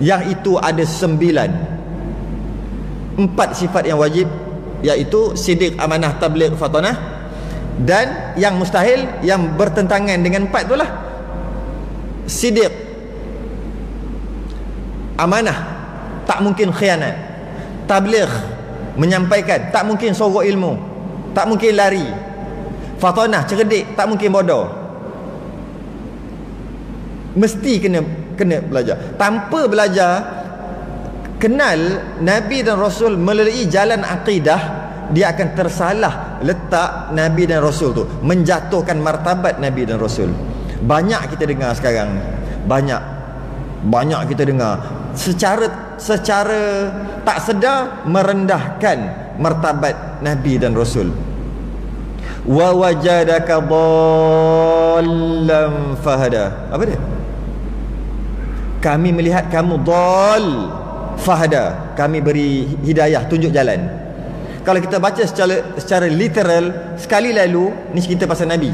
yang itu ada 9. 4 sifat yang wajib, iaitu sidik, amanah, tabligh, fatonah. Dan yang mustahil yang bertentangan dengan 4 itulah: sidik, amanah, tak mungkin khianat; tabligh, menyampaikan, tak mungkin sorok ilmu, tak mungkin lari; fatonah, cerdik, tak mungkin bodoh. Mesti kena belajar. Tanpa belajar kenal Nabi dan Rasul melalui jalan akidah, dia akan tersalah letak Nabi dan Rasul tu, menjatuhkan martabat Nabi dan Rasul. Banyak kita dengar sekarang, banyak kita dengar secara tak sedar merendahkan martabat Nabi dan Rasul. Wa wajadaka dhallan fahada. Apa dia? Kami melihat kamu dhal fahada, kami beri hidayah, tunjuk jalan. Kalau kita baca secara literal, sekali lalu ni cerita pasal Nabi.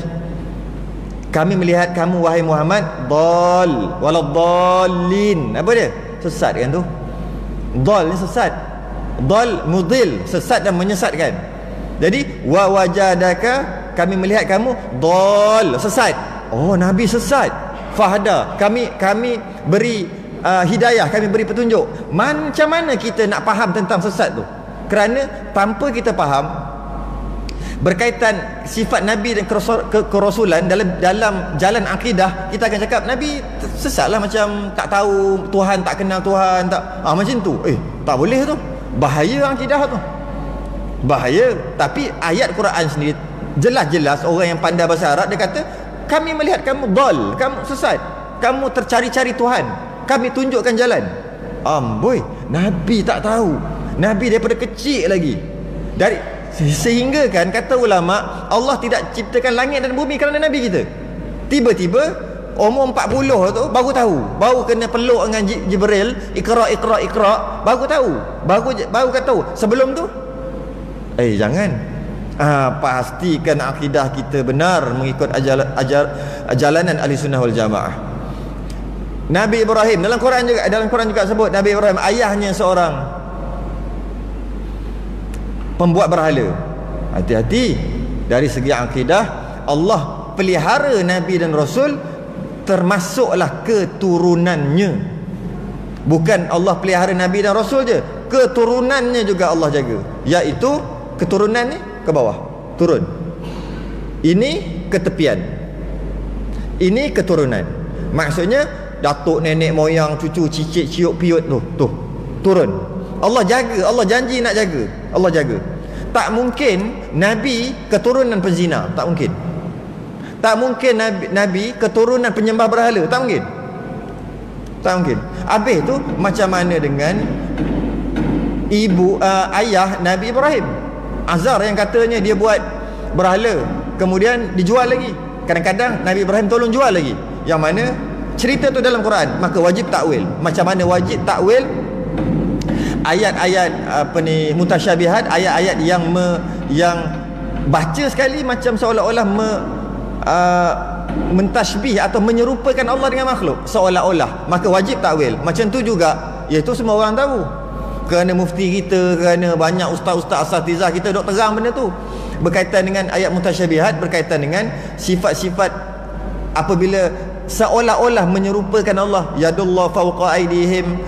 Kami melihat kamu wahai Muhammad dhal waladdallin. Apa dia? Sesat kan tu? Dhal ni sesat. Dhal mudil, sesat dan menyesatkan. Jadi wa wajadaka, kami melihat kamu dhal, sesat. Oh, Nabi sesat. Fahada, kami beri hidayah, kami beri petunjuk. Macam mana kita nak faham tentang sesat tu? Kerana tanpa kita faham berkaitan sifat Nabi dan kerasulan dalam jalan akidah, kita akan cakap Nabi sesatlah, macam tak tahu Tuhan, tak kenal Tuhan, tak macam tu. Tak boleh tu. Bahaya akidah tu. Bahaya. Tapi ayat Quran sendiri jelas-jelas, orang yang pandai bahasa Arab, dia kata kami melihat kamu dhal, kamu sesat, kamu tercari-cari Tuhan. kami tunjukkan jalan. Amboi, Nabi tak tahu. Nabi daripada kecil lagi. Sehingga kan kata ulama, Allah tidak ciptakan langit dan bumi kerana Nabi kita. Tiba-tiba umur 40 tu baru tahu, baru kena peluk dengan Jibril, Iqra, baru tahu, baru kata tahu. Sebelum tu jangan. Pastikan akidah kita benar mengikut jalanan ahli sunnah wal jamaah. Nabi Ibrahim dalam Quran juga sebut Nabi Ibrahim ayahnya seorang pembuat berhala. Hati-hati dari segi akidah. Allah pelihara Nabi dan Rasul, termasuklah keturunannya. Bukan Allah pelihara Nabi dan Rasul je, keturunannya juga Allah jaga. Iaitu keturunan ni ke bawah turun, ini ke tepian, ini keturunan. Maksudnya datuk, nenek moyang, cucu, cicit, ciuk, piut tu turun. Allah jaga, Allah janji nak jaga, Allah jaga. Tak mungkin Nabi keturunan penzina, tak mungkin. Tak mungkin Nabi keturunan penyembah berhala, tak mungkin. Tak mungkin. Habis tu macam mana dengan ayah Nabi Ibrahim, Azar, yang katanya dia buat berhala kemudian dijual lagi. Kadang-kadang Nabi Ibrahim tolong jual lagi. Yang mana cerita tu dalam Quran, maka wajib takwil. Macam mana wajib takwil ayat-ayat mutasyabihat, ayat-ayat yang baca sekali macam seolah-olah mentasbih atau menyerupakan Allah dengan makhluk seolah-olah, maka wajib takwil. Macam tu juga, iaitu semua orang tahu. Kerana mufti kita, kerana banyak ustaz-ustaz asatizah kita dok terang benda tu berkaitan dengan ayat mutasyabihat, berkaitan dengan sifat-sifat apabila seolah-olah menyerupakan Allah. Yadullah fawqa aydihim,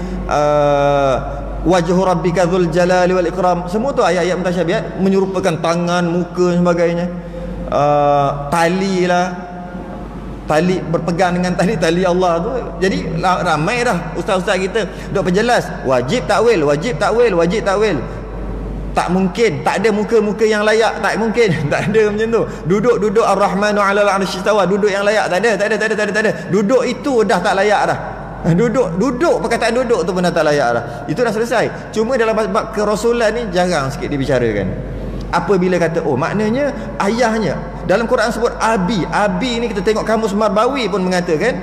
wajhu rabbika dzul jalali wal ikram. Semua tu ayat-ayat mutasyabihat menyerupakan tangan, muka dan sebagainya. Tali berpegang dengan tali Allah tu. Jadi ramai dah ustaz-ustaz kita dok perjelas wajib takwil, wajib takwil, wajib takwil. Tak mungkin, tak ada muka-muka yang layak, tak mungkin. Tak ada macam tu. Duduk Ar-Rahmanu 'alal 'arsy istawa, duduk yang layak, tak ada. Duduk itu dah tak layak dah. Duduk perkataan duduk tu pun dah tak layak dah. Itu dah selesai. Cuma dalam bab kerasulan ni jarang sikit dibicarakan. Apabila kata maknanya ayahnya, dalam Quran sebut abi ni, kita tengok kamus Marbawi pun mengatakan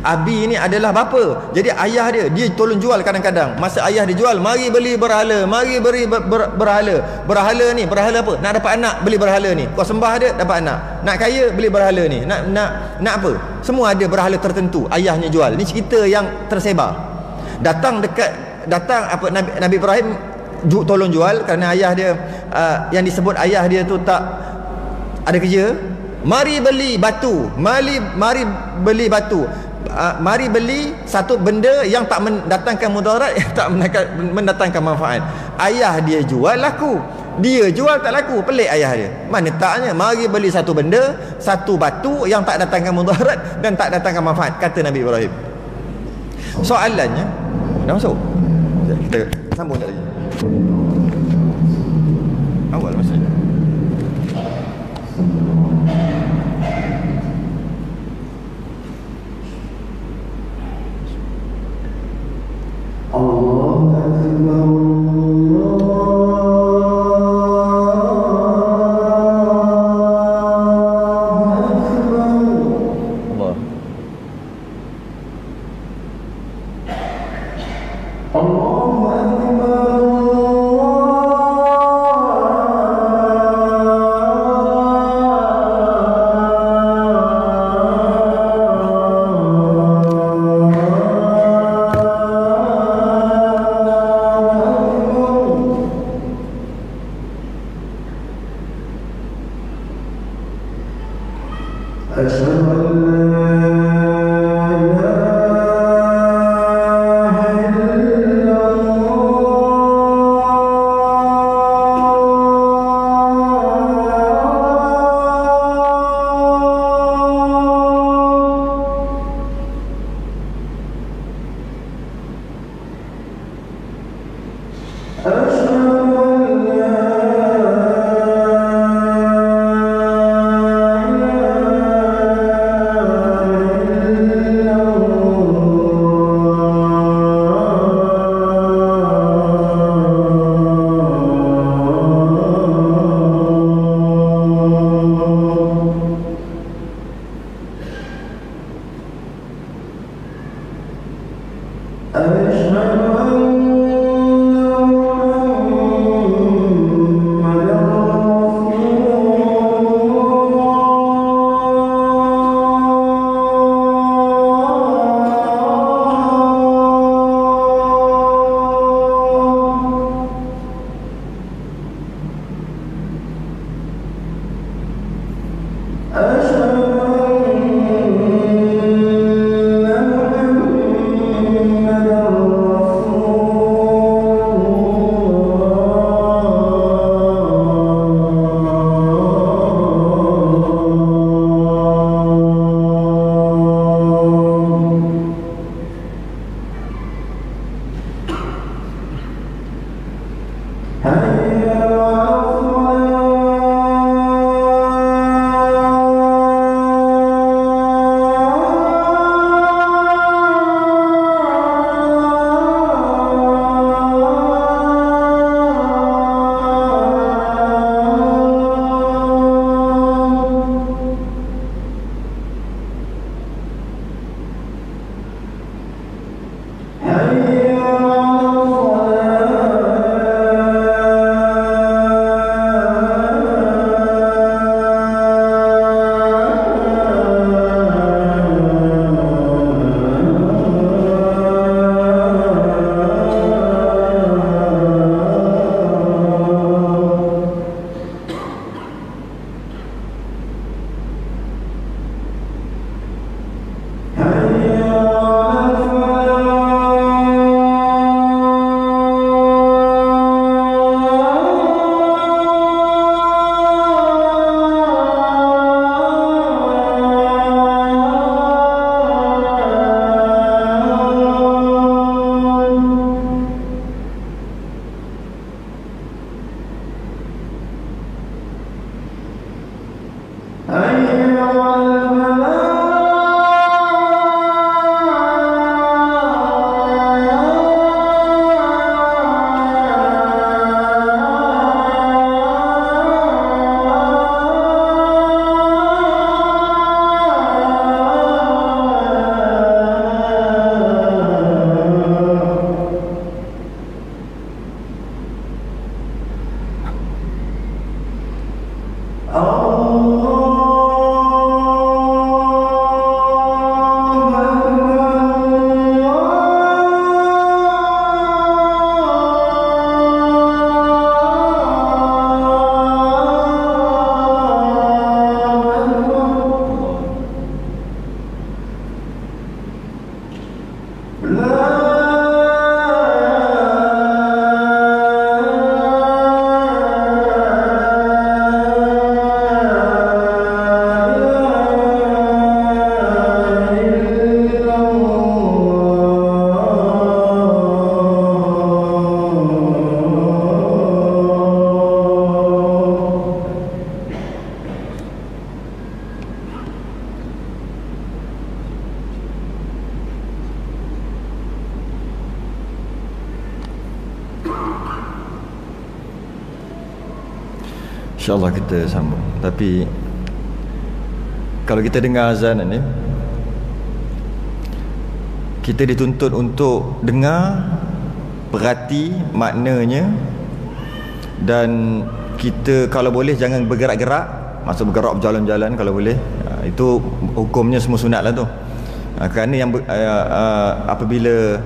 abi ni adalah bapa. Jadi ayah dia tolong jual kadang-kadang. Masa ayah dia jual, mari beli berhala, mari beri berhala. Berhala ni, berhala apa? Nak dapat anak, beli berhala ni. Kau sembah dia, dapat anak. Nak kaya, beli berhala ni. Nak apa? Semua ada berhala tertentu ayahnya jual. Ni cerita yang tersebar. Datang apa Nabi Ibrahim tolong jual kerana ayah dia yang disebut ayah dia tu tak ada kerja. Mari beli batu, mari beli batu. Mari beli satu benda yang tak mendatangkan mudarat, yang tak mendatangkan manfaat. Ayah dia jual, laku. Dia jual tak laku. Pelik ayah dia. Mana taknya mari beli satu benda, satu batu yang tak datangkan mudarat dan tak datangkan manfaat, kata Nabi Ibrahim. Soalannya, dah masuk? Kita sambung tak lagi? Awal masih. Allahu Akbar. InsyaAllah kita sambung. Tapi kalau kita dengar azan ni, kita dituntut untuk dengar, perhati maknanya, dan kita kalau boleh jangan bergerak-gerak. Maksud bergerak berjalan-jalan kalau boleh. Itu hukumnya semua sunat lah tu. Kerana yang apabila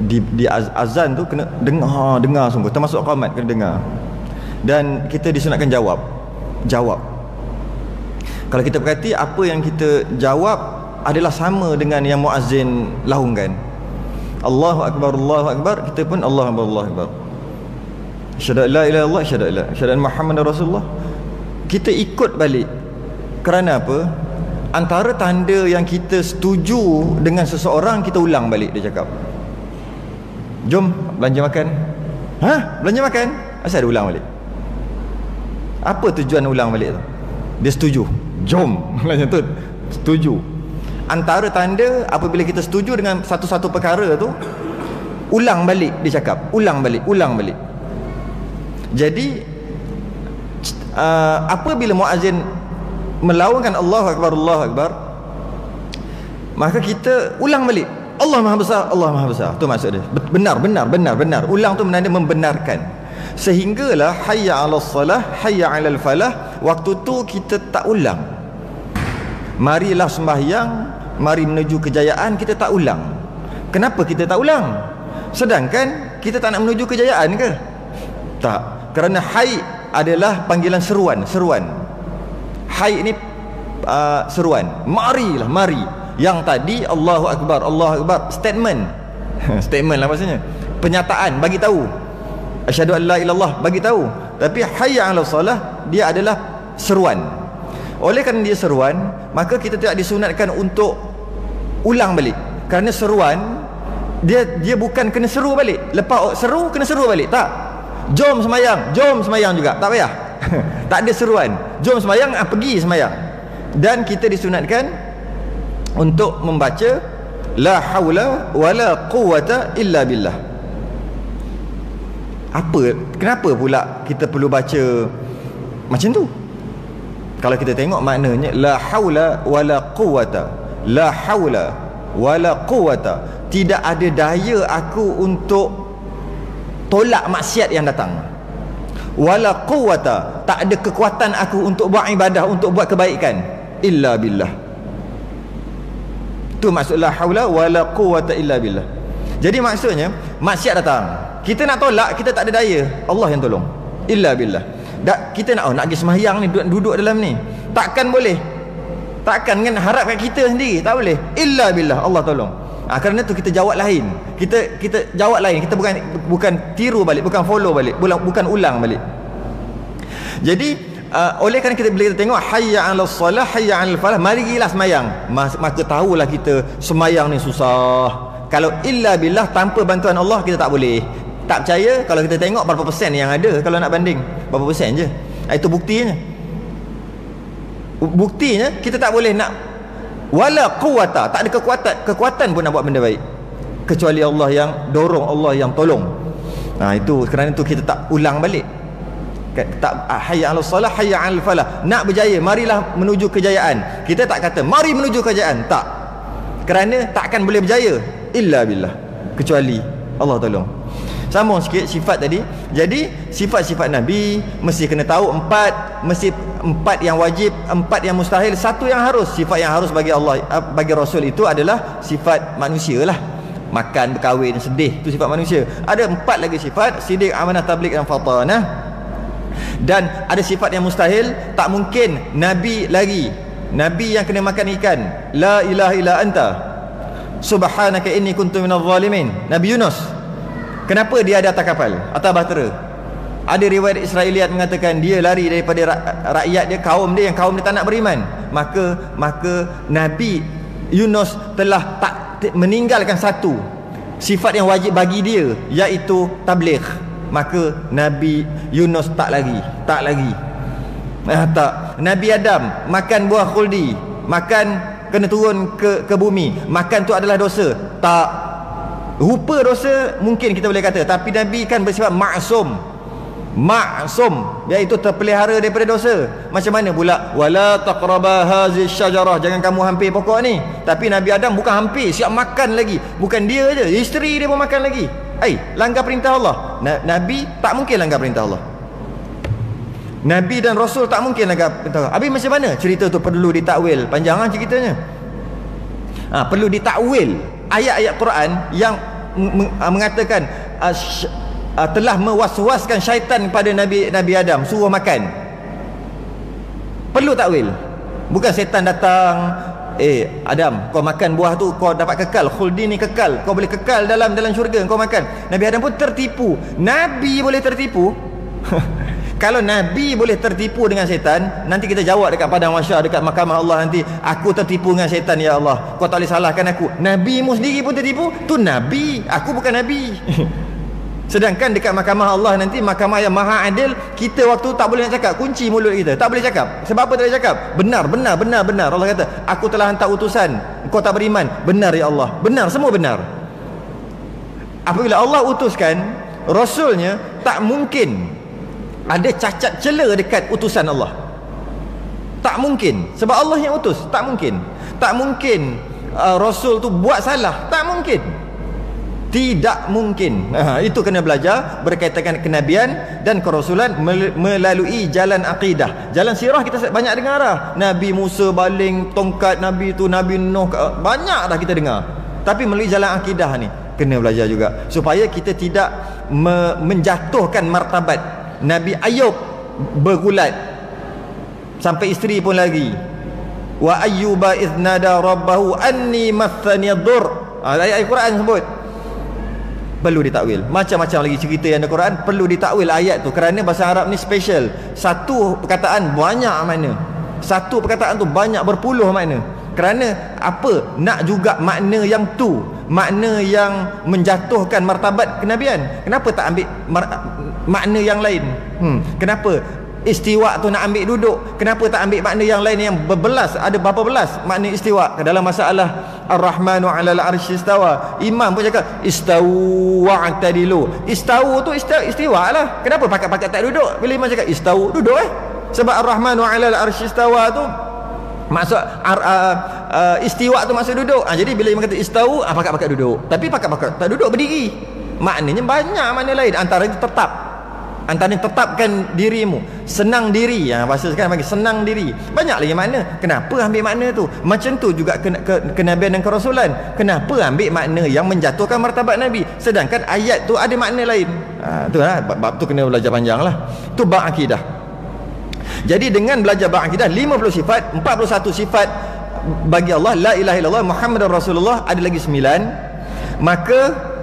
di azan tu kena dengar sungguh, termasuk qamat kena dengar. Dan kita disunatkan jawab. Kalau kita perhati, apa yang kita jawab adalah sama dengan yang muazzin lahungkan. Allahu Akbar, Allahu Akbar, kita pun Allahu Akbar, Allahu Akbar. Asyhadu an la ilaha illallah, asyhadu anna Muhammadar Rasulullah. Kita ikut balik. Kerana apa? Antara tanda yang kita setuju dengan seseorang, kita ulang balik dia cakap. Jom belanja makan. Belanja makan? Asal dia ulang balik? Apa tujuan ulang balik tu? Dia setuju. Jom macam tu. Setuju. Antara tanda apabila kita setuju dengan satu-satu perkara tu, ulang balik dia cakap. Ulang balik. Jadi apabila muazzin melawangkan Allahu Akbar, Allahu Akbar, maka kita ulang balik. Allah Maha Besar, Allah Maha Besar. Tu maksud dia. Benar. Ulang tu menanda membenarkan. Sehinggalah hayya 'alas salah, hayya 'alal falah, waktu tu kita tak ulang. Marilah sembahyang, mari menuju kejayaan, kita tak ulang. Kenapa kita tak ulang? Sedangkan kita tak nak menuju kejayaan ke? Tak. Kerana hayy adalah panggilan seruan. Hayy ni seruan. Marilah, mari. Yang tadi Allahu Akbar, Allahu Akbar, statement. Statement lah maksudnya. Penyataan, bagi tahu. Asyhadu an la ilallah, bagi tahu. Tapi hayya 'alas salah, dia adalah seruan. Oleh kerana dia seruan, maka kita tidak disunatkan untuk ulang balik. Kerana seruan dia bukan kena seru balik. Lepas seru kena seru balik, tak. Jom semayang juga, tak payah. Tak ada seruan. Jom semayang, pergi semayang. Dan kita disunatkan untuk membaca la haula wala quwwata illa billah. Kenapa pula kita perlu baca macam tu? Kalau kita tengok maknanya la haula wala quwwata, la haula wala quwwata, tidak ada daya aku untuk tolak maksiat yang datang. Wala quwwata, tak ada kekuatan aku untuk buat ibadah, untuk buat kebaikan, illa billah. Tu maksud la haula wala quwwata illa billah. Jadi maksudnya maksiat datang, kita nak tolak, kita tak ada daya, Allah yang tolong, illa billah. Kita nak pergi sembahyang ni, duduk dalam ni, takkan boleh. Takkan kan harap kat kita sendiri, tak boleh, illa billah, Allah tolong. Kerana tu kita jawab lain. Kita jawab lain. Kita bukan tiru balik, bukan follow balik, bukan ulang balik. Jadi oleh kerana bila kita tengok hayya 'alas salah, hayya 'alal falah, marilah semayang, maka tahulah kita semayang ni susah. Kalau illa billah, tanpa bantuan Allah, kita tak boleh. Tak percaya? Kalau kita tengok berapa persen yang ada, kalau nak banding, berapa persen je. Itu buktinya. Buktinya kita tak boleh nak wala quwwata, tak ada kekuatan pun nak buat benda baik, kecuali Allah yang dorong, Allah yang tolong. Itu kerana itu kita tak ulang balik. Tak hayya 'alas salah, hayya 'alal falah. Nak berjaya, marilah menuju kejayaan. Kita tak kata mari menuju kejayaan, tak. Kerana takkan boleh berjaya illa billah, kecuali Allah tolong. Sambung sikit sifat tadi. Jadi sifat-sifat Nabi mesti kena tahu mesti empat yang wajib, 4 yang mustahil, 1 yang harus. Sifat yang harus bagi Allah, bagi Rasul itu adalah sifat manusia lah. Makan, berkahwin, sedih, itu sifat manusia. Ada 4 lagi sifat: sidik, amanah, tabligh dan fatanah. Dan ada sifat yang mustahil, tak mungkin Nabi lagi. Nabi yang kena makan ikan, la ilaha illa anta subhanaka inni kuntu minadh zalimin. Nabi Yunus, kenapa dia ada atas kapal, atas bahtera? Ada riwayat Israiliyat mengatakan dia lari daripada rakyat dia, kaum dia, yang kaum dia tak nak beriman. Maka Nabi Yunus telah tak meninggalkan satu sifat yang wajib bagi dia, iaitu tabligh. Maka Nabi Yunus tak lagi. Tak. Nabi Adam makan buah khuldi, makan kena turun ke bumi, makan tu adalah dosa. Tak. Rupa dosa mungkin kita boleh kata, tapi Nabi kan bersifat maksum, iaitu terpelihara daripada dosa. Macam mana pula wala taqraba hazihi syajarah, jangan kamu hampir pokok ni. Tapi Nabi Adam bukan hampir, siap makan lagi. Bukan dia je, isteri dia pun makan lagi. Langgar perintah Allah. Nabi tak mungkin langgar perintah Allah. Nabi dan Rasul tak mungkin langgar perintah Allah. Habis macam mana cerita tu? Perlu ditakwil, panjang ceritanya. Perlu ditakwil ayat-ayat Quran yang mengatakan telah mewaswaskan syaitan kepada Nabi Adam, suruh makan. Perlu takwil. Bukan syaitan datang, Adam, kau makan buah tu kau dapat kekal, khuldi ni kekal, kau boleh kekal dalam syurga, kau makan. Nabi Adam pun tertipu. Nabi boleh tertipu? Kalau Nabi boleh tertipu dengan syaitan, nanti kita jawab dekat padang mahsyar, dekat mahkamah Allah nanti, aku tertipu dengan syaitan ya Allah, kau tak boleh salahkan aku. Nabimu sendiri pun tertipu. Tu Nabi, aku bukan Nabi. Sedangkan dekat mahkamah Allah nanti, mahkamah yang maha adil, kita waktu tak boleh nak cakap, kunci mulut kita, tak boleh cakap. Sebab apa tak boleh cakap? Benar. Allah kata, aku telah hantar utusan, kau tak beriman. Benar ya Allah, benar, semua benar. Apabila Allah utuskan Rasulnya, tak mungkin ada cacat cela dekat utusan Allah. Tak mungkin. Sebab Allah yang utus. Tak mungkin. Rasul tu buat salah. Tak mungkin. Tidak mungkin. Itu kena belajar berkaitan dengan kenabian dan kerasulan melalui jalan akidah. Jalan sirah kita banyak dengar dah. Nabi Musa baling tongkat, Nabi tu, Nabi Nuh, banyak dah kita dengar. Tapi melalui jalan akidah ni kena belajar juga, supaya kita tidak menjatuhkan martabat. Nabi Ayub bergulat sampai isteri pun lagi. Wa ayyuba idznada rabbahu anni massani ad-dur. Ayat Quran sebut. Perlu ditakwil. Macam-macam lagi cerita yang ada Quran perlu ditakwil ayat tu, kerana bahasa Arab ni special. Satu perkataan banyak makna. Satu perkataan tu banyak berpuluh makna. Kerana apa? Nak juga makna yang tu, makna yang menjatuhkan martabat kenabian. Kenapa tak ambil makna yang lain? Kenapa istiwa tu nak ambil duduk? Kenapa tak ambil makna yang lain yang berbelas? Ada berapa belas makna istiwa dalam masalah Ar-Rahmanu 'alal 'arsy istawa. Imam pun cakap istawu wa'tadilu. Istawu tu istiwa lah. Kenapa pakat-pakat tak duduk? Bila imam cakap istawu, duduk sebab Ar-Rahmanu 'alal 'arsy istawa tu maksud istiwa tu maksud duduk. Jadi bila imam kata istawu, pakat-pakat duduk. Tapi pakat-pakat tak duduk, berdiri. Maknanya banyak makna lain. Antaranya tetap. Antaranya tetapkan dirimu, senang diri. Bahasa sekarang panggil senang diri. Banyak lagi makna. Kenapa ambil makna tu? Macam tu juga kenabian dan kerasulan. Kenapa ambil makna yang menjatuhkan martabat Nabi, sedangkan ayat tu ada makna lain? Tu lah, bab tu kena belajar panjang lah. Tu bab akidah. Jadi dengan belajar bab akidah, 50 sifat, 41 sifat bagi Allah, la ilaha illallah Muhammadur Rasulullah, ada lagi 9. Maka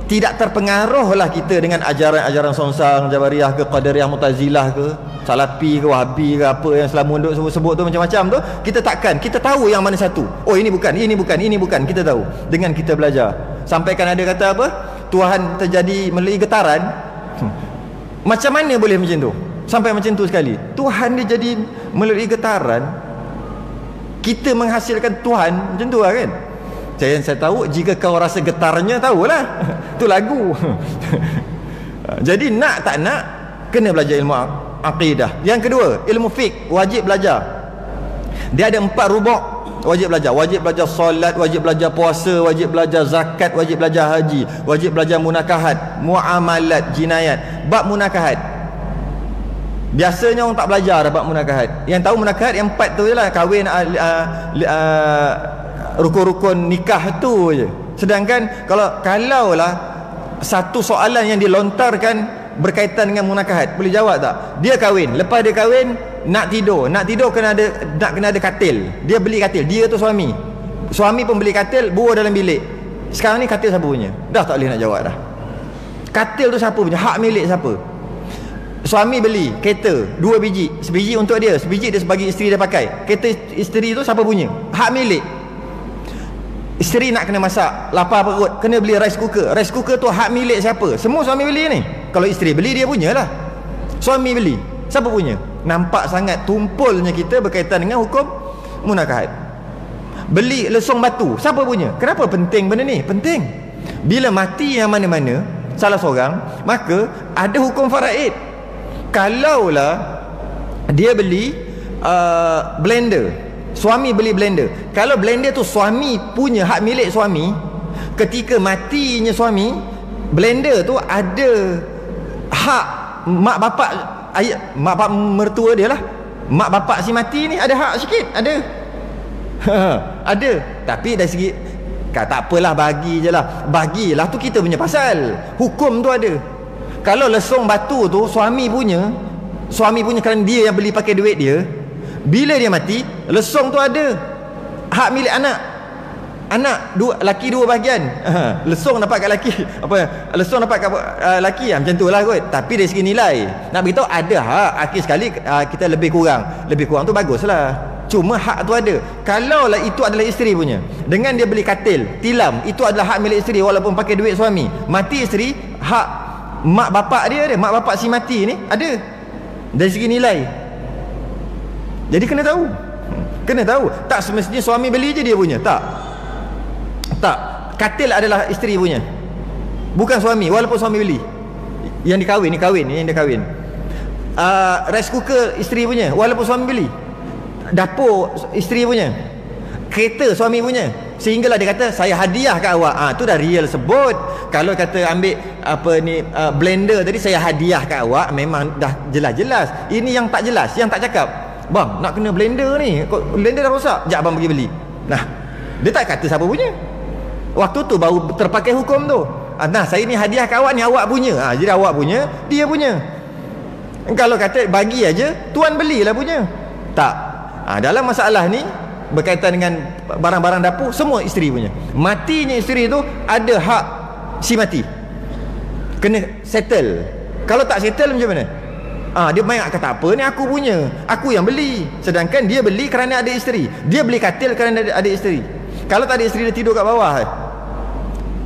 tidak terpengaruhlah kita dengan ajaran-ajaran Songsang, Jabariyah ke, Qadariyah, Mu'tazilah ke, Salafi ke, Wahabi ke, apa yang selama duk sebut tu macam-macam tu. Kita takkan, kita tahu yang mana satu. Oh ini bukan, ini bukan, ini bukan. Kita tahu dengan kita belajar. Sampaikan ada kata apa? Tuhan terjadi melalui getaran. Macam mana boleh macam tu? Sampai macam tu sekali. Tuhan dia jadi melalui getaran. Kita menghasilkan Tuhan macam tu lah kan? Saya tahu, jika kau rasa getarnya, tahulah. Tu lagu. Jadi nak tak nak, kena belajar ilmu aqidah. Yang kedua, ilmu fiqh, wajib belajar. Dia ada 4 rubuk wajib belajar. Wajib belajar solat, wajib belajar puasa, wajib belajar zakat, wajib belajar haji, wajib belajar munakahat, muamalat, jinayat. Bab munakahat, biasanya orang tak belajar bab munakahat. Yang tahu munakahat yang 4 tu je lah. Kahwin, rukun-rukun nikah tu je. Sedangkan kalau lah satu soalan yang dilontarkan berkaitan dengan munakahat, boleh jawab tak? Dia kahwin, lepas dia kahwin nak tidur kena ada katil. Dia beli katil, dia tu suami pun beli katil, buah dalam bilik. Sekarang ni katil siapa punya? Dah tak boleh nak jawab dah. Katil tu siapa punya? Hak milik siapa? Suami beli kereta 2 biji, sebiji untuk dia, sebiji dia bagi isteri dia pakai. Kereta isteri tu siapa punya? Hak milik. Isteri nak kena masak, lapar perut, kena beli rice cooker. Rice cooker tu hak milik siapa? Semua suami beli ni. Kalau isteri beli, dia punya lah. Suami beli, siapa punya? Nampak sangat tumpulnya kita berkaitan dengan hukum munakahat. Beli lesung batu, siapa punya? Kenapa penting benda ni? Penting. Bila mati yang mana-mana salah seorang, maka ada hukum faraid. Kalaulah dia beli blender, suami beli blender. Kalau blender tu suami punya, hak milik suami, ketika matinya suami, blender tu ada hak mak bapak mertua dia lah. Mak bapak si mati ni ada hak sikit, ada. Ada. Tapi dari segi tak apalah, bagi je lah. Bagilah tu kita punya pasal. Hukum tu ada. Kalau lesung batu tu suami punya kerana dia yang beli pakai duit dia, bila dia mati, lesung tu ada hak milik anak. Laki 2 bahagian. Lesung dapat kat laki, lesung dapat kat laki, macam tu lah kot. Tapi dari segi nilai, nak beritahu ada hak. Akhir sekali kita lebih kurang tu baguslah. Cuma hak tu ada. Kalaulah itu adalah isteri punya, dengan dia beli katil, tilam, itu adalah hak milik isteri walaupun pakai duit suami. Mati isteri, hak mak bapak dia ada. Mak bapak si mati ni ada dari segi nilai. Jadi kena tahu. Tak semestinya suami beli je dia punya. Tak. Katil adalah isteri punya, bukan suami, walaupun suami beli. Yang dia kahwin. Rice cooker isteri punya, walaupun suami beli. Dapur isteri punya. Kereta suami punya. Sehinggalah dia kata saya hadiah kat awak. Tu dah real sebut. Kalau kata ambil blender tadi, saya hadiah kat awak, memang dah jelas-jelas. Ini yang tak jelas, yang tak cakap, bang nak kena blender ni, blender dah rosak, sekejap abang pergi beli. Nah, dia tak kata siapa punya. Waktu tu baru terpakai hukum tu. Nah, saya ni hadiah kat awak, ni awak punya. Jadi awak punya, dia punya. Kalau kata bagi aja, tuan belilah punya. Tak. Dalam masalah ni berkaitan dengan barang-barang dapur, semua isteri punya. Matinya isteri tu ada hak si mati, kena settle. Kalau tak settle macam mana? Dia main kata apa ni aku punya, aku yang beli, sedangkan dia beli kerana ada isteri. Dia beli katil kerana ada isteri. Kalau tak ada isteri, dia tidur kat bawah.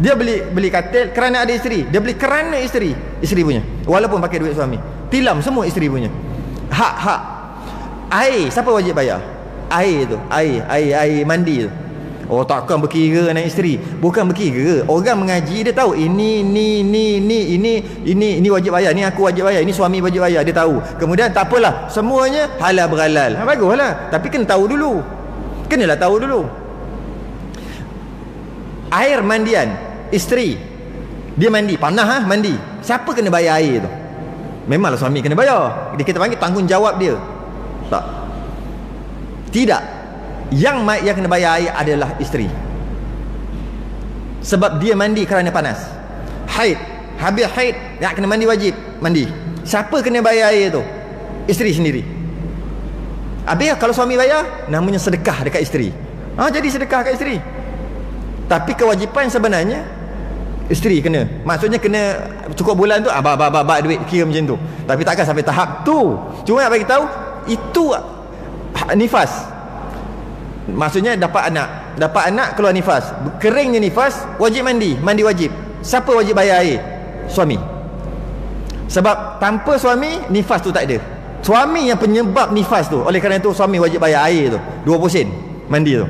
Dia beli katil kerana ada isteri, dia beli kerana isteri punya, walaupun pakai duit suami. Tilam semua isteri punya. Hak. Air siapa wajib bayar? Air tu, air mandi tu. Takkan berkira dengan isteri. Bukan berkira. Orang mengaji dia tahu ini wajib bayar, ni aku wajib bayar, ini suami wajib bayar, dia tahu. Kemudian tak apalah, semuanya halal berhalal. Baguslah, tapi kena tahu dulu. Kenalah tahu dulu. Air mandian isteri, dia mandi, panah mandi. Siapa kena bayar air tu? Memanglah suami kena bayar. Kita panggil tanggungjawab dia. Tak. Tidak. Yang kena bayar air adalah isteri. Sebab dia mandi kerana panas. Haid, habis haid nak kena mandi, wajib mandi. Siapa kena bayar air tu? Isteri sendiri. Habis kalau suami bayar, namanya sedekah dekat isteri. Jadi sedekah kat isteri. Tapi kewajipan sebenarnya isteri kena. Maksudnya kena cukup bulan tu bak duit, kira macam tu. Tapi takkan sampai tahap tu. Cuma nak bagi tahu itu nifas. Maksudnya dapat anak keluar nifas, keringnya nifas, wajib mandi wajib. Siapa wajib bayar air? Suami. Sebab tanpa suami nifas tu tak ada. Suami yang penyebab nifas tu. Oleh kerana itu suami wajib bayar air tu 20 sen mandi tu.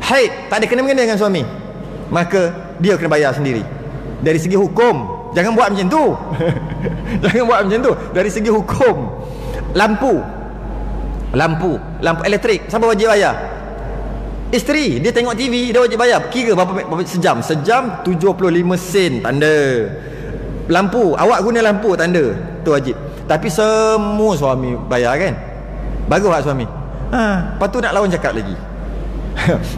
Haid tak ada kena-mengena dengan suami, maka dia kena bayar sendiri. Dari segi hukum, jangan buat macam tu. Jangan buat macam tu. Dari segi hukum, lampu elektrik, siapa wajib bayar? Isteri. Dia tengok TV, dia wajib bayar. Kira berapa sejam 75 sen tanda. Lampu, awak guna lampu tanda, tu wajib. Tapi semua suami bayar kan? Bagus tak suami? Lepas tu nak lawan cakap lagi.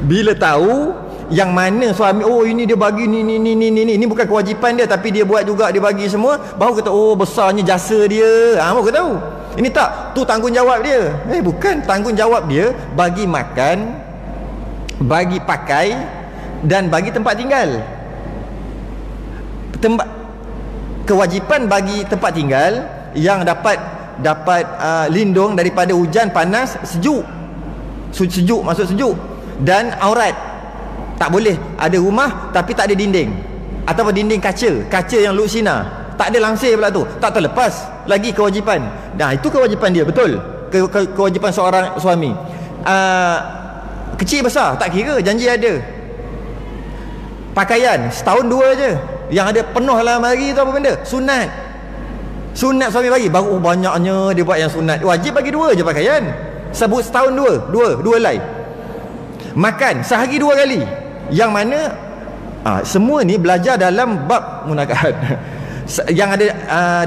Bila tahu yang mana suami, ini dia bagi ni bukan kewajipan dia, tapi dia buat juga, dia bagi semua, baru kata besarnya jasa dia. Baru kata tahu. Ini tak, tu tanggungjawab dia. Bukan, tanggungjawab dia bagi makan, bagi pakai dan bagi tempat tinggal. Kewajipan bagi tempat tinggal yang dapat lindung daripada hujan, panas, sejuk maksud sejuk, dan aurat. Tak boleh ada rumah tapi tak ada dinding, atau dinding kaca yang luksina, tak ada langsir pula tu, tak terlepas lagi kewajipan. Itu kewajipan dia, betul. Kewajipan seorang suami. Kecil besar tak kira, janji ada. Pakaian setahun 2 je, yang ada penuh dalam hari tu apa benda? Sunat suami bagi, baru banyaknya dia buat yang sunat. Wajib bagi 2 je pakaian. Sebut setahun 2 helai. Makan sehari 2 kali, yang mana semua ni belajar dalam bab munakahat. Yang ada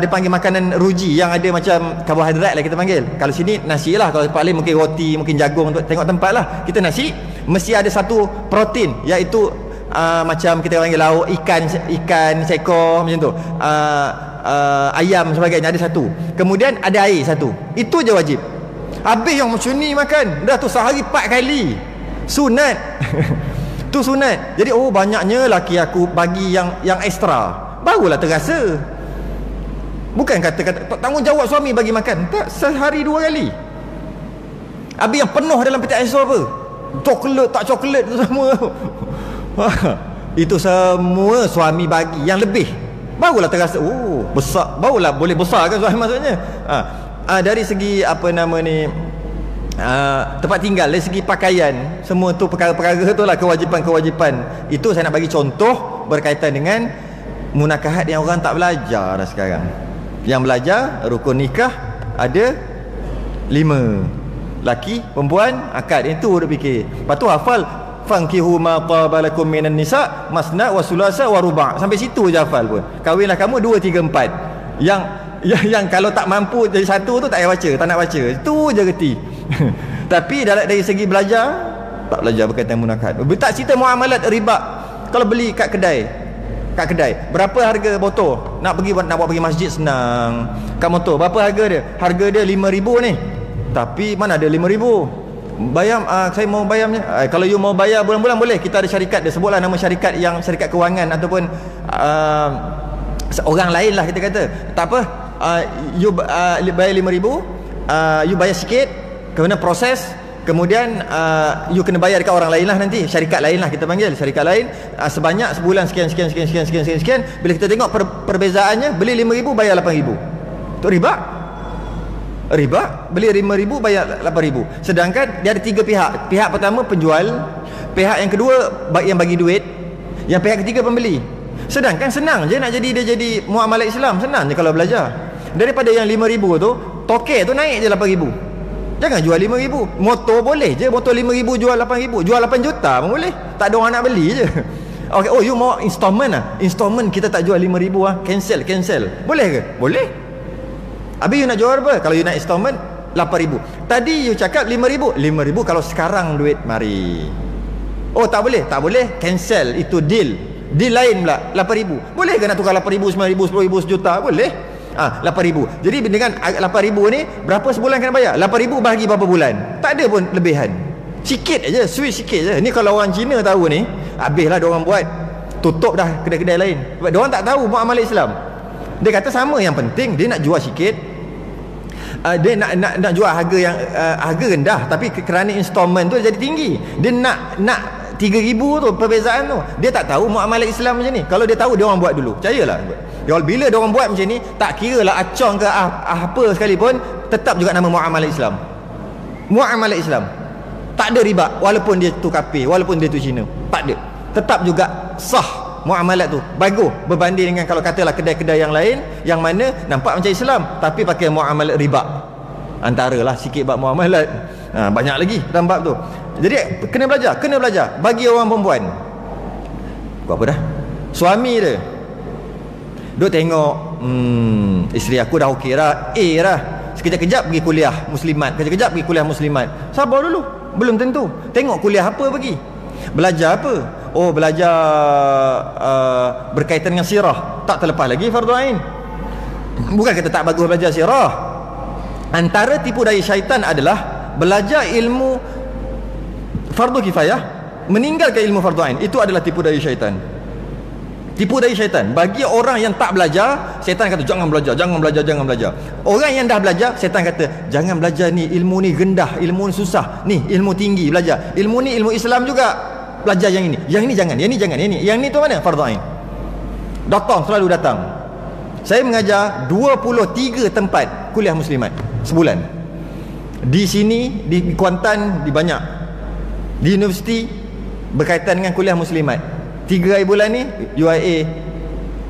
dia panggil makanan ruji, yang ada macam karbohidrat lah kita panggil. Kalau sini nasi lah, kalau tempat lain mungkin roti, mungkin jagung, tengok tempat lah. Kita nasi mesti ada satu protein, iaitu macam kita panggil lauk, ikan sekor macam tu, ayam sebagainya, ada satu. Kemudian ada air satu. Itu je wajib. Habis yang macam ni makan, dah tu sehari 4 kali sunat. Tu sunat. Jadi banyaknya laki aku bagi yang ekstra, barulah terasa. Bukan kata tanggungjawab suami bagi makan, tak, sehari 2 kali. Habis yang penuh dalam peti ais apa? Coklat tak coklat tu semua. Itu semua suami bagi yang lebih, barulah terasa besar, barulah boleh besar kan suami maksudnya. Dari segi tempat tinggal, dari segi pakaian, semua tu perkara-perkara tu lah, kewajipan-kewajipan. Itu saya nak bagi contoh berkaitan dengan munakahat yang orang tak belajar dah sekarang. Yang belajar rukun nikah ada 5, laki, perempuan, akad. Itu dia fikir. Lepas tu hafal fankihu ma tabalakum minan nisa masna wa sulasa wa ruba'. Sampai situ je hafal pun. Kahwinlah kamu 2, 3, 4. Yang kalau tak mampu jadi satu tu tak payah baca, tak nak baca. Itu je reti. Tapi dari segi belajar, tak belajar berkaitan munakahat. Tak cerita muamalat riba. Kalau beli kat kedai, berapa harga botol? Nak bawa pergi masjid senang. Kat motor berapa harga dia? Harga dia 5,000 ni. tapi mana ada 5,000 bayar. Saya mau bayarnya. Kalau you mau bayar bulan-bulan boleh, kita ada syarikat, dia sebutlah nama syarikat yang syarikat kewangan ataupun orang lain lah kita kata. Tak apa, you bayar 5,000, you bayar sikit, kemudian proses, kemudian you kena bayar dekat orang lain lah nanti, syarikat lain lah kita panggil, syarikat lain, sebanyak sebulan sekian. Bila kita tengok perbezaannya, beli 5,000 bayar 8,000, tu riba. Beli 5,000 bayar 8,000. Sedangkan dia ada 3 pihak. Pihak pertama penjual, pihak yang kedua yang bagi duit, yang pihak ketiga pembeli. Sedangkan senang je nak jadi dia jadi muamalat Islam, senang je kalau belajar. Daripada yang 5,000 tu, token tu naik je 8,000. Jangan jual 5,000. Motor boleh je, motor 5,000 jual 8,000, jual 8 juta pun boleh. Tak ada orang nak beli je. Okay, oh you mau installment ah? Installment kita tak jual 5,000 ah. Cancel. Boleh ke? Boleh. Habis you nak jual apa? Kalau you nak installment 8,000. Tadi you cakap 5,000. 5,000 kalau sekarang duit mari. Oh tak boleh. Cancel, itu deal lain pula 8,000. Boleh ke nak tukar 8,000, 9,000, 10,000, sejuta? Boleh. 8,000. Jadi dengan 8,000 ni berapa sebulan kena bayar? 8,000 bahagi berapa bulan? Tak ada pun lebihan. Sikit aja, switch sikit je. Ni kalau orang Cina tahu ni, habislah dia orang buat tutup dah kedai-kedai lain. Sebab dia orang tak tahu muamalah Islam. Dia kata sama, yang penting dia nak jual sikit. Dia nak jual harga yang harga rendah, tapi kerana installment tu jadi tinggi. Dia nak 3,000 tu perbezaan tu. Dia tak tahu muamalah Islam macam ni. Kalau dia tahu, dia orang buat dulu. Percayalah. Bila dia orang buat macam ni, tak kira lah acong ke apa sekalipun, tetap juga nama muamalah Islam. Muamalah Islam. Tak ada riba, walaupun dia tu kafir, walaupun dia tu Cina. Tak ada. Tetap juga sah muamalat tu, bagus berbanding dengan kalau katalah kedai-kedai yang lain yang mana nampak macam Islam tapi pakai muamalat riba. Antaralah sikit bab muamalat, banyak lagi dalam bab tu. Jadi kena belajar bagi orang perempuan. Buat apa dah? Suami dia duk tengok, isteri aku dah okey dah, dah sekejap-kejap pergi kuliah muslimat, kejap-kejap pergi kuliah muslimat. Sabar dulu, belum tentu. Tengok kuliah apa pergi, belajar apa. Oh, belajar berkaitan dengan sirah, tak terlepas lagi fardu ain. Bukan kata tak bagus belajar sirah. Antara tipu daya syaitan adalah belajar ilmu fardu kifayah, meninggalkan ilmu fardu ain. Itu adalah tipu daya syaitan. Tipu daya syaitan. Bagi orang yang tak belajar, syaitan kata jangan belajar. Orang yang dah belajar, syaitan kata jangan belajar ni, ilmu ni rendah, ilmu ni susah. Ni ilmu tinggi, belajar. Ilmu ni ilmu Islam juga. Belajar yang ini jangan, yang ni tu mana? Fardu ain. Selalu datang. Saya mengajar 23 tempat kuliah muslimat sebulan. Di sini, di Kuantan, di banyak. Di universiti berkaitan dengan kuliah muslimat. 3 hari bulan ni UIA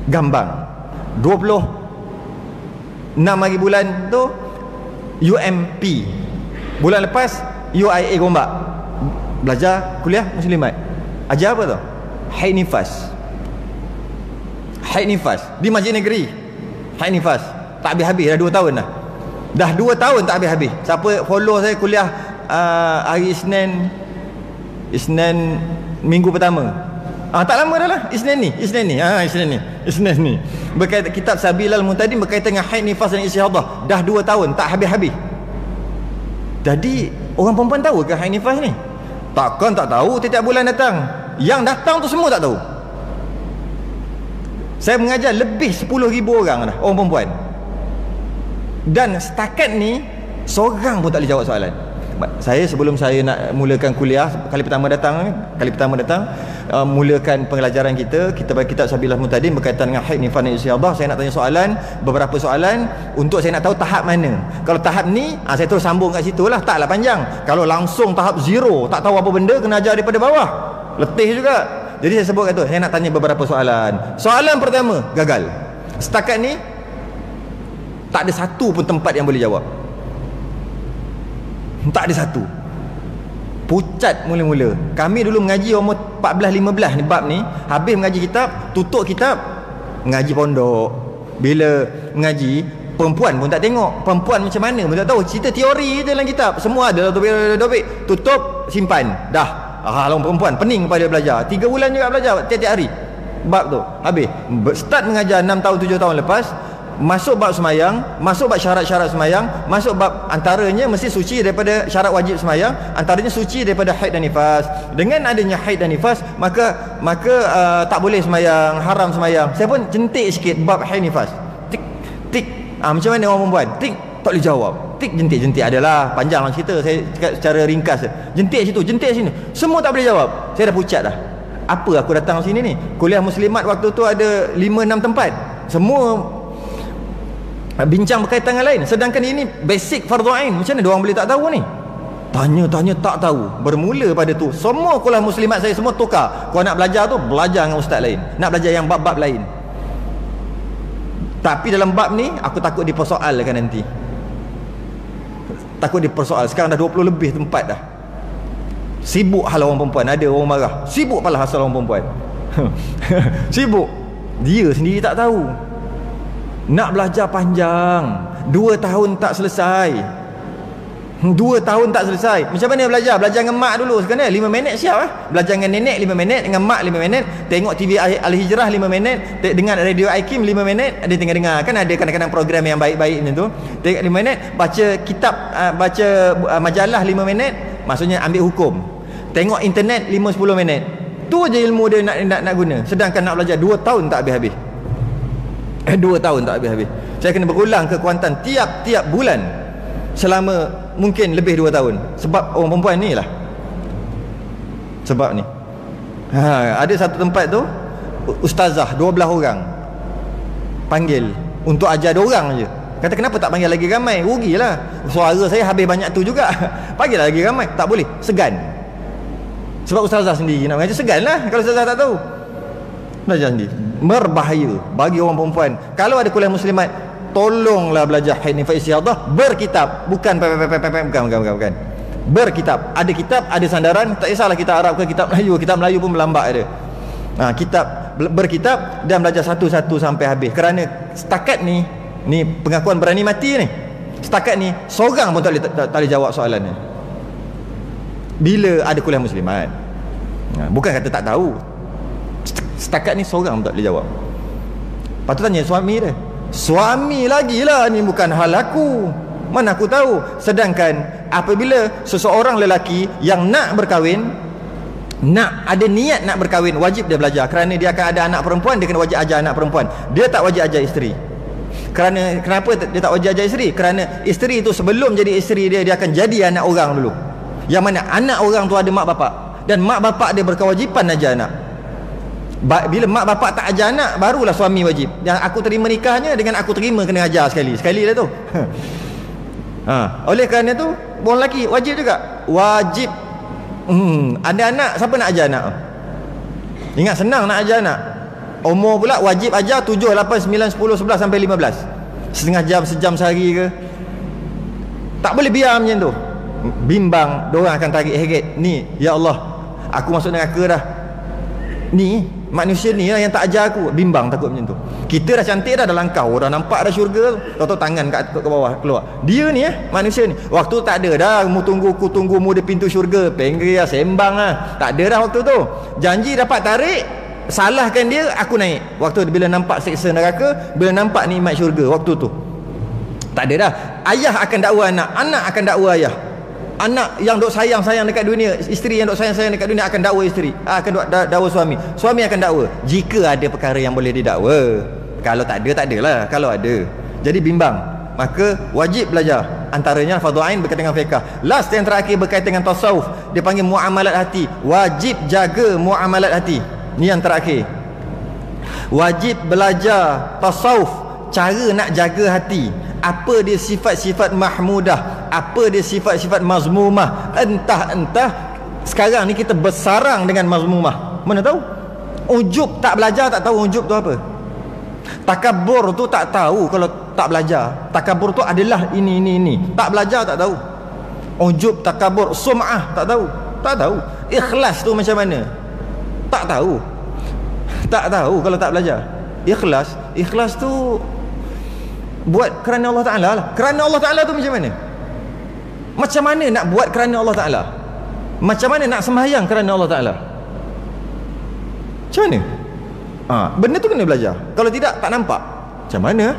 Gambang. 26 hari bulan tu UMP. Bulan lepas UIA Gombak. Belajar kuliah muslimat. Ajar apa tu? Haid nifas di Masjid Negeri. Haid nifas tak habis-habis dah 2 tahun dah. Dah 2 tahun tak habis-habis. Siapa follow saya kuliah hari Isnin minggu pertama. Tak lama dah lah. Isnin ni. Berkaitan kitab Sabilal Muntadim berkaitan dengan haid nifas dan istihadah. Dah 2 tahun tak habis-habis. Jadi orang perempuan tahu ke haid nifas ni? Takkan tak tahu, tiap bulan datang. Yang datang tu semua tak tahu. Saya mengajar lebih 10,000 orang dah, orang perempuan. Dan setakat ni seorang pun tak boleh jawab soalan. Saya sebelum saya nak mulakan kuliah kali pertama datang mulakan pelajaran kita bagi kitab Sabilal Muntadim berkaitan dengan haid nifas dan istihadah, saya nak tanya soalan, beberapa soalan untuk saya nak tahu tahap mana. Kalau tahap ni saya terus sambung kat situ lah, taklah panjang. Kalau langsung tahap 0, tak tahu apa benda, kena ajar daripada bawah, letih juga. Jadi saya sebut kat tu, saya nak tanya beberapa soalan. Soalan pertama gagal. Setakat ni tak ada satu pun tempat yang boleh jawab. Tak ada satu. Pucat mula-mula. Kami dulu mengaji umur 14-15 ni bab ni, habis mengaji kitab, tutup kitab, mengaji pondok. Bila mengaji, perempuan pun tak tengok. Perempuan macam mana pun tak tahu. Cerita teori je dalam kitab. Semua ada topik. Tutup, simpan. Dah. Orang perempuan pening pada belajar. 3 bulan juga belajar tiap-tiap hari bab tu. Habis. Start mengajar 6 tahun 7 tahun lepas, masuk bab semayang, masuk bab syarat-syarat semayang, masuk bab antaranya mesti suci daripada syarat wajib semayang, antaranya suci daripada haid dan nifas. Dengan adanya haid dan nifas, maka tak boleh semayang, haram semayang. Saya pun jentik sikit bab haid nifas. Tik tik. Macam mana orang perempuan? Tik, tak boleh jawab. Tik, jentik adalah panjang cerita, saya cakap secara ringkas. Jentik situ, jentik sini. Semua tak boleh jawab. Saya dah pucat dah. Apa aku datang sini ni? Kuliah muslimat waktu tu ada 5-6 tempat. Semua bincang berkaitan dengan lain. Sedangkan ini basic fardhu ain. Macam mana diorang boleh tak tahu ni? Tanya-tanya tak tahu. Bermula pada tu, semua kuliah muslimat saya semua tukar. Kau nak belajar tu, belajar dengan ustaz lain. Nak belajar yang bab-bab lain. Tapi dalam bab ni, aku takut dipersoalkan nanti. Takut dipersoal. Sekarang dah 20 lebih tempat dah. Sibuk hal orang perempuan. Ada orang marah, sibuk pala asal orang perempuan. Sibuk. Dia sendiri tak tahu. Nak belajar panjang, 2 tahun tak selesai. 2 tahun tak selesai. Macam mana belajar? Belajar dengan mak dulu sekarang 5 minit siap Belajar dengan nenek 5 minit, dengan mak 5 minit, tengok TV Al-Hijrah 5 minit, dengar radio Aikim 5 minit. Ada dengar-dengar kan, ada kadang-kadang program yang baik-baik macam tu. Tengok 5 minit, baca kitab, baca majalah 5 minit, maksudnya ambil hukum. Tengok internet 5-10 minit. Tu je ilmu dia nak guna. Sedangkan nak belajar 2 tahun tak habis-habis. 2 tahun tak habis-habis. Saya kena berulang ke Kuantan tiap-tiap bulan selama mungkin lebih 2 tahun. Sebab orang perempuan ni lah. Sebab ni. Ada satu tempat tu, ustazah 12 orang panggil untuk ajar 2 orang je. Kata kenapa tak panggil lagi ramai? Rugilah. Suara saya habis banyak tu juga. Panggil lagi ramai. Tak boleh. Segan. Sebab ustazah sendiri nak mengajar, segan lah kalau ustazah tak tahu. Belajar sendiri. Berbahaya bagi orang perempuan. Kalau ada kuliah muslimat, tolonglah belajar haid nifas istihadah berkitab, bukan bukan. Berkitab. Ada kitab, ada sandaran, tak kisahlah kita Arab ke kitab Melayu pun melambak ada. Kitab, berkitab dan belajar satu-satu sampai habis. Kerana setakat ni pengakuan berani mati ni. Setakat ni seorang pun tak boleh jawab soalan ni. Bila ada kuliah muslimat. Bukan kata tak tahu. Setakat ni seorang pun tak boleh jawab. Patut tanya suami dia. Suami lagi lah, ni bukan hal aku. Mana aku tahu. Sedangkan apabila seseorang lelaki yang nak berkahwin, ada niat nak berkahwin, wajib dia belajar. Kerana dia akan ada anak perempuan, dia kena wajib ajar anak perempuan. Dia tak wajib ajar isteri. Kenapa dia tak wajib ajar isteri? Kerana isteri itu sebelum jadi isteri dia akan jadi anak orang dulu. Yang mana anak orang tu ada mak bapak, dan mak bapak dia berkewajipan ajar anak. Bila mak bapak tak ajar anak, barulah suami wajib. Yang aku terima nikahnya dengan aku terima kena ajar sekali lah tu. Oleh kerana tu, orang lelaki wajib juga. Wajib. Ada anak, siapa nak ajar anak? Ingat senang nak ajar anak. Umur pula wajib ajar 7, 8, 9, 10, 11 sampai 15. Setengah jam, sejam sehari ke. Tak boleh biar macam tu. Bimbang, diorang akan tarik heret. Ni, ya Allah, aku masuk neraka dah. Ni manusia ni lah yang tak ajar aku. Bimbang, takut macam tu. Kita dah cantik dah langkah, dah nampak dah syurga, tahu-tahu tangan ke bawah keluar. Dia ni manusia ni, waktu tak ada dah. Ku tunggu mu di pintu syurga, penggir sembang lah. Tak ada dah waktu tu. Janji dapat tarik, salahkan dia, aku naik. Waktu bila nampak seksa neraka, bila nampak nikmat syurga, waktu tu tak ada dah. Ayah akan dakwa anak, anak akan dakwa ayah. Anak yang dok sayang dekat dunia, isteri yang dok sayang dekat dunia akan dakwa isteri, akan dakwa suami. Suami akan dakwa jika ada perkara yang boleh didakwa. Kalau tak ada, tak adalah. Kalau ada, jadi bimbang. Maka wajib belajar. Antaranya fardhu ain berkaitan dengan fiqh. Last yang terakhir berkaitan dengan tasawuf, dia panggil muamalat hati. Wajib jaga muamalat hati. Ni yang terakhir. Wajib belajar tasawuf, cara nak jaga hati. Apa dia sifat-sifat mahmudah, apa dia sifat-sifat mazmumah. Entah sekarang ni kita bersarang dengan mazmumah. Mana tahu? Ujub tak belajar, tak tahu ujub tu apa. Takabur tu tak tahu kalau tak belajar. Takabur tu adalah ini. Tak belajar tak tahu. Ujub, takabur, sum'ah tak tahu. Tak tahu. Ikhlas tu macam mana? Tak tahu. Tak tahu kalau tak belajar. Ikhlas tu buat kerana Allah Ta'ala lah. Kerana Allah Ta'ala tu macam mana? Macam mana nak buat kerana Allah Ta'ala? Macam mana nak sembahyang kerana Allah Ta'ala? Macam mana? Benda tu kena belajar. Kalau tidak, tak nampak. Macam mana?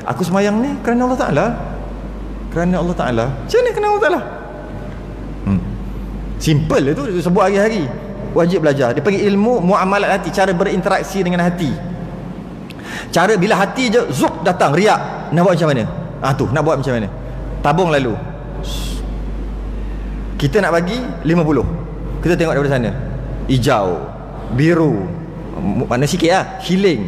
Aku semayang ni kerana Allah Ta'ala. Kerana Allah Ta'ala. Macam mana kerana Allah Ta'ala? Simple lah tu, sebut hari-hari. Wajib belajar. Dia panggil ilmu muamalat hati, cara berinteraksi dengan hati. Cara bila hati je zup datang riak, nak buat macam mana? Tu nak buat macam mana? Tabung lalu. Kita nak bagi 50. Kita tengok daripada sana. Hijau, biru, mana sikit lah, hiling,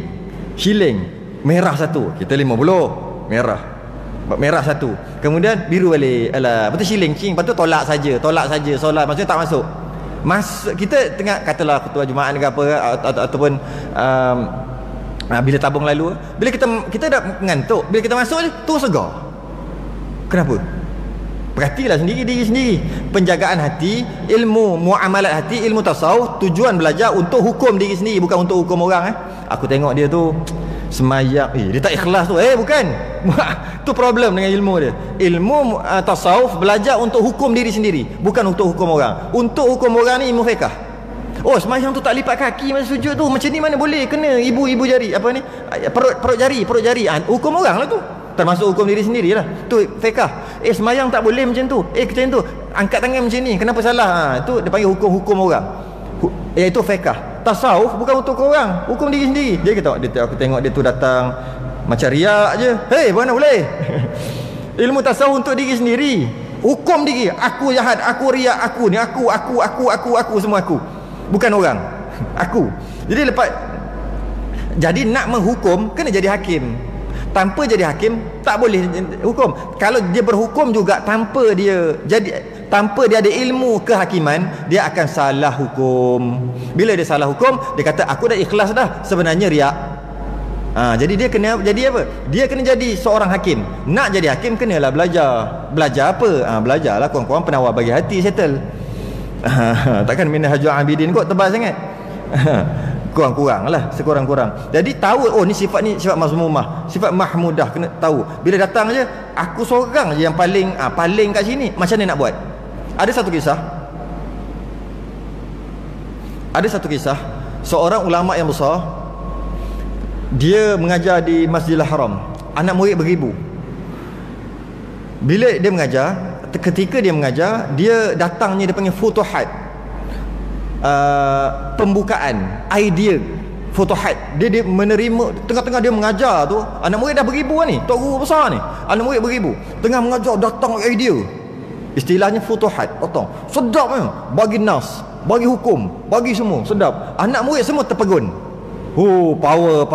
merah satu. Kita 50, merah satu. Kemudian biru balik. Alah, betul shilling, lepas tu tolak saja, solat maksudnya tak masuk. Kita tengah katalah ketua Jumaat ke apa, ataupun bila tabung lalu, bila kita dah mengantuk, bila kita masuk je tu segar. Kenapa? Perhatilah sendiri diri sendiri. Penjagaan hati, ilmu muamalat hati, ilmu tasawuf, tujuan belajar untuk hukum diri sendiri, bukan untuk hukum orang. Aku tengok dia tu semayang, dia tak ikhlas tu. Bukan. Tu problem dengan ilmu dia. Ilmu tasawuf belajar untuk hukum diri sendiri, bukan untuk hukum orang. Untuk hukum orang ni ilmu fiqh. Semayang tu tak lipat kaki masa sujud tu, macam ni mana boleh? Kena ibu jari, apa ni, perut jari. Hukum orang lah tu, termasuk hukum diri sendiri lah. Tu fiqh. Semayang tak boleh macam tu. Macam tu, angkat tangan macam ni, kenapa salah? Tu dia panggil hukum orang. Iaitu fiqh. Tasawuf bukan untuk orang, hukum diri sendiri. Aku tengok dia tu datang macam riak je. Mana boleh? Ilmu tasawuf untuk diri sendiri, hukum diri. Aku jahat, aku riak, aku ni, aku semua aku, bukan orang. Aku. Jadi nak menghukum kena jadi hakim. Tanpa jadi hakim tak boleh hukum. Kalau dia berhukum juga tanpa dia ada ilmu kehakiman, dia akan salah hukum. Bila dia salah hukum, dia kata aku dah ikhlas dah, sebenarnya riak. Jadi dia kena jadi apa? Dia kena jadi seorang hakim. Nak jadi hakim kenalah belajar. Belajar apa? Belajarlah kurang-kurang penawar bagi hati, settle. Takkan Minhajul Abidin kot tebal sangat. Kurang-kurang lah, sekurang-kurang. Jadi tahu, ni sifat mazmumah, sifat mahmudah, kena tahu. Bila datang je, aku seorang je yang paling kat sini, macam mana nak buat? Ada satu kisah seorang ulama yang besar. Dia mengajar di Masjidil Haram, anak murid beribu. Bila dia mengajar, ketika dia mengajar, dia datangnya, dia panggil futuhat, pembukaan idea, futuhat. Dia menerima, tengah-tengah dia mengajar tu, anak murid dah beribu ni, tok guru besar ni, anak murid beribu, tengah mengajar, datang idea. Istilahnya futuhat, datang sedap ni, bagi nas, bagi hukum, bagi semua sedap. Anak murid semua terpegun. Power.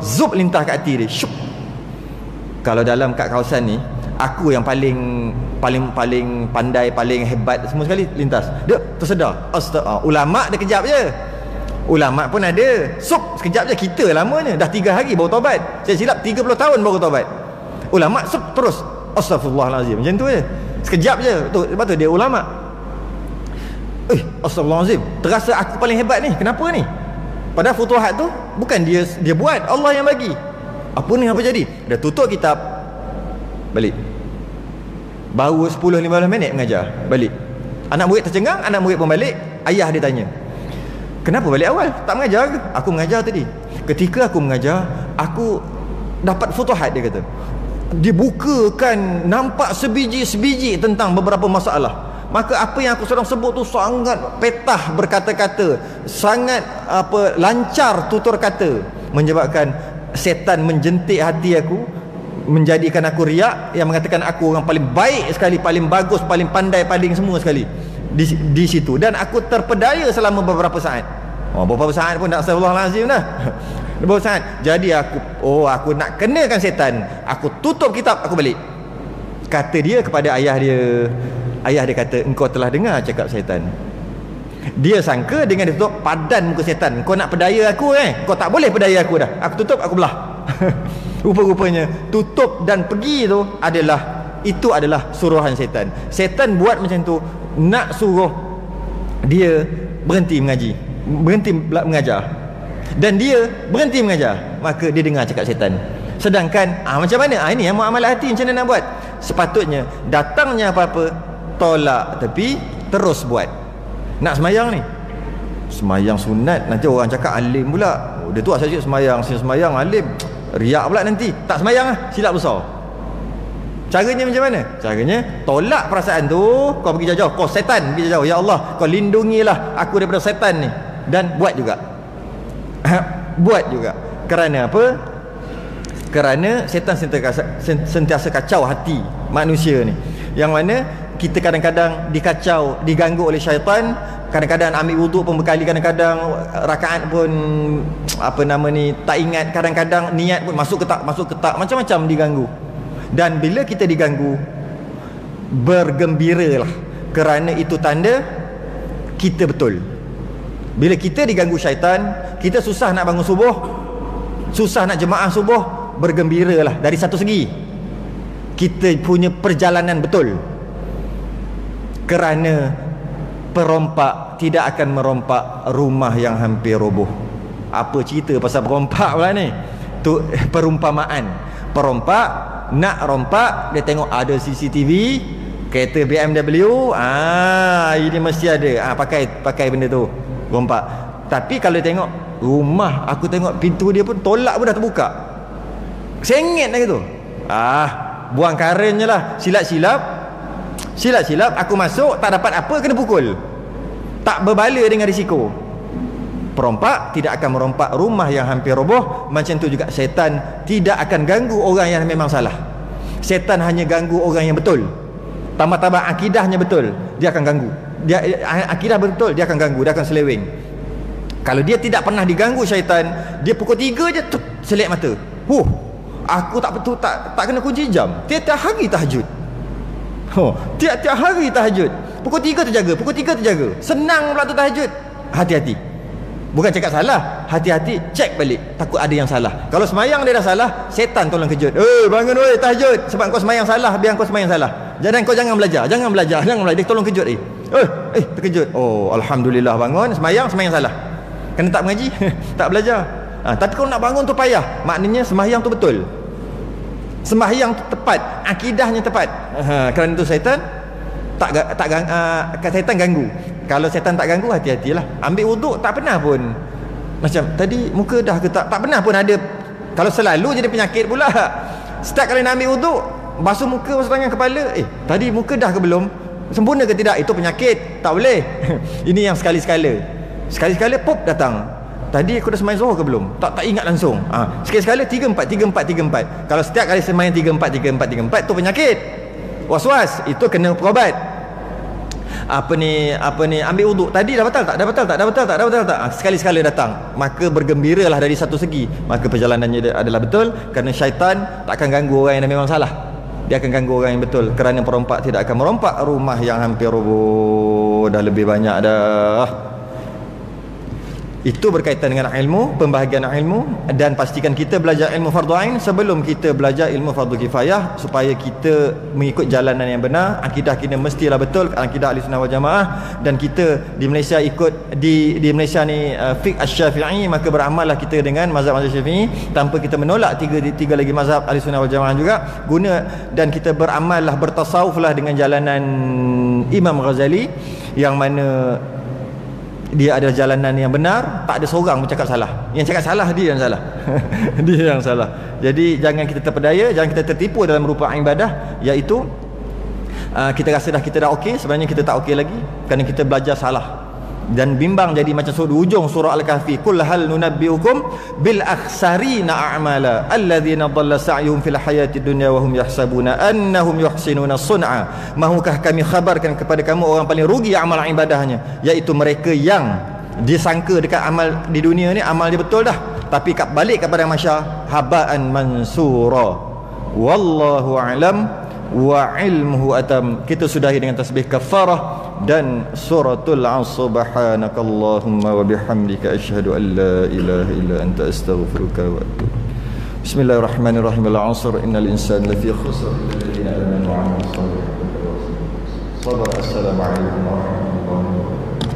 Zup lintas kat hati dia. Syuk. Kalau dalam kat kawasan ni, aku yang paling pandai, paling hebat semua sekali lintas. Dia tersedar. Ulama dia kejap je. Ulama pun ada. Sekejap je. Kita lamanya dah 3 hari baru taubat. Saya silap 30 tahun baru taubat. Ulama terus astaghfirullahalazim. Macam tu je. Sekejap je. Sebab tu dia ulama. Astaghfirullahalazim. Terasa aku paling hebat ni. Kenapa ni? Padahal futuhat tu bukan dia buat, Allah yang bagi. Apa jadi? Dia tutup kitab, balik. Baru 10-15 minit mengajar, balik. Anak murid tercengang, anak murid pun balik. Ayah dia tanya, kenapa balik awal? Tak mengajar ke? Aku mengajar tadi. Ketika aku mengajar, aku dapat futuhat, dia kata. Dibukakan, nampak sebiji-sebiji tentang beberapa masalah. Maka apa yang aku sedang sebut tu sangat petah berkata-kata, sangat lancar tutur kata, menyebabkan setan menjentik hati aku, menjadikan aku riak, yang mengatakan aku orang paling baik sekali, paling bagus, paling pandai, paling semua sekali di situ. Dan aku terpedaya selama beberapa saat. Beberapa saat pun tak, astagfirullahalazim dah. Beberapa saat. Jadi aku nak kenakan setan, aku tutup kitab, aku balik. Kata dia kepada ayah dia. Ayah dia kata, engkau telah dengar cakap syaitan. Dia sangka dengan dia tutup, padan muka syaitan. Kau nak pedaya aku kau tak boleh pedaya aku dah. Aku tutup, aku belah. Rupa-rupanya tutup dan pergi itu adalah suruhan syaitan. Syaitan buat macam tu, nak suruh dia berhenti mengaji, berhenti mengajar. Dan dia berhenti mengajar, maka dia dengar cakap syaitan. Sedangkan macam mana? Ini yang muamalah hati, macam mana nak buat? Sepatutnya datangnya apa-apa, tolak tepi, terus buat. Nak semayang ni, semayang sunat, nanti orang cakap alim pula. Dia tu saja semayang alim. Riak pula nanti tak sembahyang lah, silap besar. Caranya macam mana? Caranya tolak perasaan tu, kau pergi jauh-jauh, kau setan pergi jauh. Ya Allah, kau lindungilah aku daripada setan ni. Dan buat juga. Buat juga. Kerana apa? Kerana setan sentiasa kacau hati manusia ni. Yang mana kita kadang-kadang dikacau, diganggu oleh syaitan. Kadang-kadang ambil wuduk pun berkali, kadang-kadang rakaat pun apa nama ni tak ingat, kadang-kadang niat pun masuk ke tak, macam-macam diganggu. Dan bila kita diganggu, bergembiralah, kerana itu tanda kita betul. Bila kita diganggu syaitan, kita susah nak bangun subuh, susah nak jemaah subuh, bergembiralah. Dari satu segi, kita punya perjalanan betul. Kerana perompak tidak akan merompak rumah yang hampir roboh. Apa cerita pasal perompak pula ni? Tu perumpamaan. Perompak nak rompak, dia tengok ada CCTV, kereta BMW, ini mesti ada. Pakai benda tu, rompak. Tapi kalau tengok rumah, aku tengok pintu dia pun tolak pun dah terbuka, sengit lah gitu. Buang karen je lah. Silap-silap aku masuk, tak dapat apa, kena pukul. Tak berbala dengan risiko. Perompak tidak akan merompak rumah yang hampir roboh. Macam tu juga setan tidak akan ganggu orang yang memang salah. Setan hanya ganggu orang yang betul. Tambah-tambah akidahnya betul, dia akan ganggu. Akidah betul, dia akan ganggu, dia akan seleweng. Kalau dia tidak pernah diganggu syaitan, dia pukul 3 je selek mata. Aku tak kena kunci jam. Tiap-tiap hari tahajud. Tiap-tiap hari tahajud. Pukul 3 terjaga. Senang pula tu tahajud. Hati-hati. Bukan cakap salah, hati-hati, cek balik, takut ada yang salah. Kalau semayang dia dah salah, setan tolong kejut. Bangun weh, tahajud. Sebab kau semayang salah, biar kau semayang salah. Kau jangan belajar. Dia tolong kejut. Terkejut. Alhamdulillah bangun, semayang salah. Kena tak mengaji? Tak belajar. Tapi kau nak bangun tu payah. Maknanya semayang tu betul. Sembahyang tu tepat, akidahnya tepat. Kerana itu setan setan ganggu. Kalau setan tak ganggu, hati-hatilah. Ambil wuduk tak pernah pun macam tadi muka dah ke tak pernah pun ada. Kalau selalu jadi penyakit pula. Setiap kali nak ambil wuduk, basuh muka, basuh tangan, kepala, tadi muka dah ke belum? Sempurna ke tidak? Itu penyakit, tak boleh. Ini yang sekali-sekala pop datang. Tadi aku dah semayang zuhur ke belum? Tak ingat langsung. Sekali-sekala 3-4. Kalau setiap kali semayang 3-4 tu penyakit. Was-was, itu kena berubat. Apa ni ambil wuduk tadi dah batal tak? Sekali-sekala datang, maka bergembiralah dari satu segi, maka perjalanannya adalah betul. Kerana syaitan tak akan ganggu orang yang memang salah, dia akan ganggu orang yang betul. Kerana perompak tidak akan merompak rumah yang hampir roboh. Dah lebih banyak dah. Itu berkaitan dengan ilmu, pembahagian ilmu. Dan pastikan kita belajar ilmu fardu ain sebelum kita belajar ilmu fardu kifayah, supaya kita mengikut jalanan yang benar. Akidah kita mestilah betul, akidah Ahlussunnah wal Jamaah. Dan kita di Malaysia ikut di Malaysia ni fiqh Asy-Syafi'i, maka beramallah kita dengan mazhab Syafi'i tanpa kita menolak tiga lagi mazhab Ahlussunnah wal Jamaah juga. Dan kita beramallah, bertasawuflah dengan jalanan Imam Ghazali, yang mana dia adalah jalanan yang benar. Tak ada seorang pun cakap salah. Yang cakap salah, dia yang salah. Dia yang salah. Jadi jangan kita terpedaya, jangan kita tertipu dalam rupa ibadah, iaitu kita rasa kita dah okey, sebenarnya kita tak okey lagi kerana kita belajar salah dan bimbang. Jadi macam ujung surah Al-Kahfi, qul hal nunabbiukum bil akhsarina a'mala alladzina dhalla sa'yuhum fil hayatid dunya wa hum yahsabuna annahum yuhsinuna sun'a. Mahukah kami khabarkan kepada kamu orang paling rugi amal ibadahnya, iaitu mereka yang disangka dekat amal di dunia ni amal dia betul dah, tapi balik kepada masyarakat haba'an mansura. Wallahu a'lam wa ilmuhu atam. Kita sudahi dengan tasbih kafarah dan suratul 'asr. Subhanakallahumma wa bihamdika asyhadu an la ilaha illa anta astaghfiruka wa atubu. Bismillahirrahmanirrahim. Al-'asr innal insana lafi khusr illa alladhina amanu wa 'amilus salihati. Assalamualaikum warahmatullahi wabarakatuh.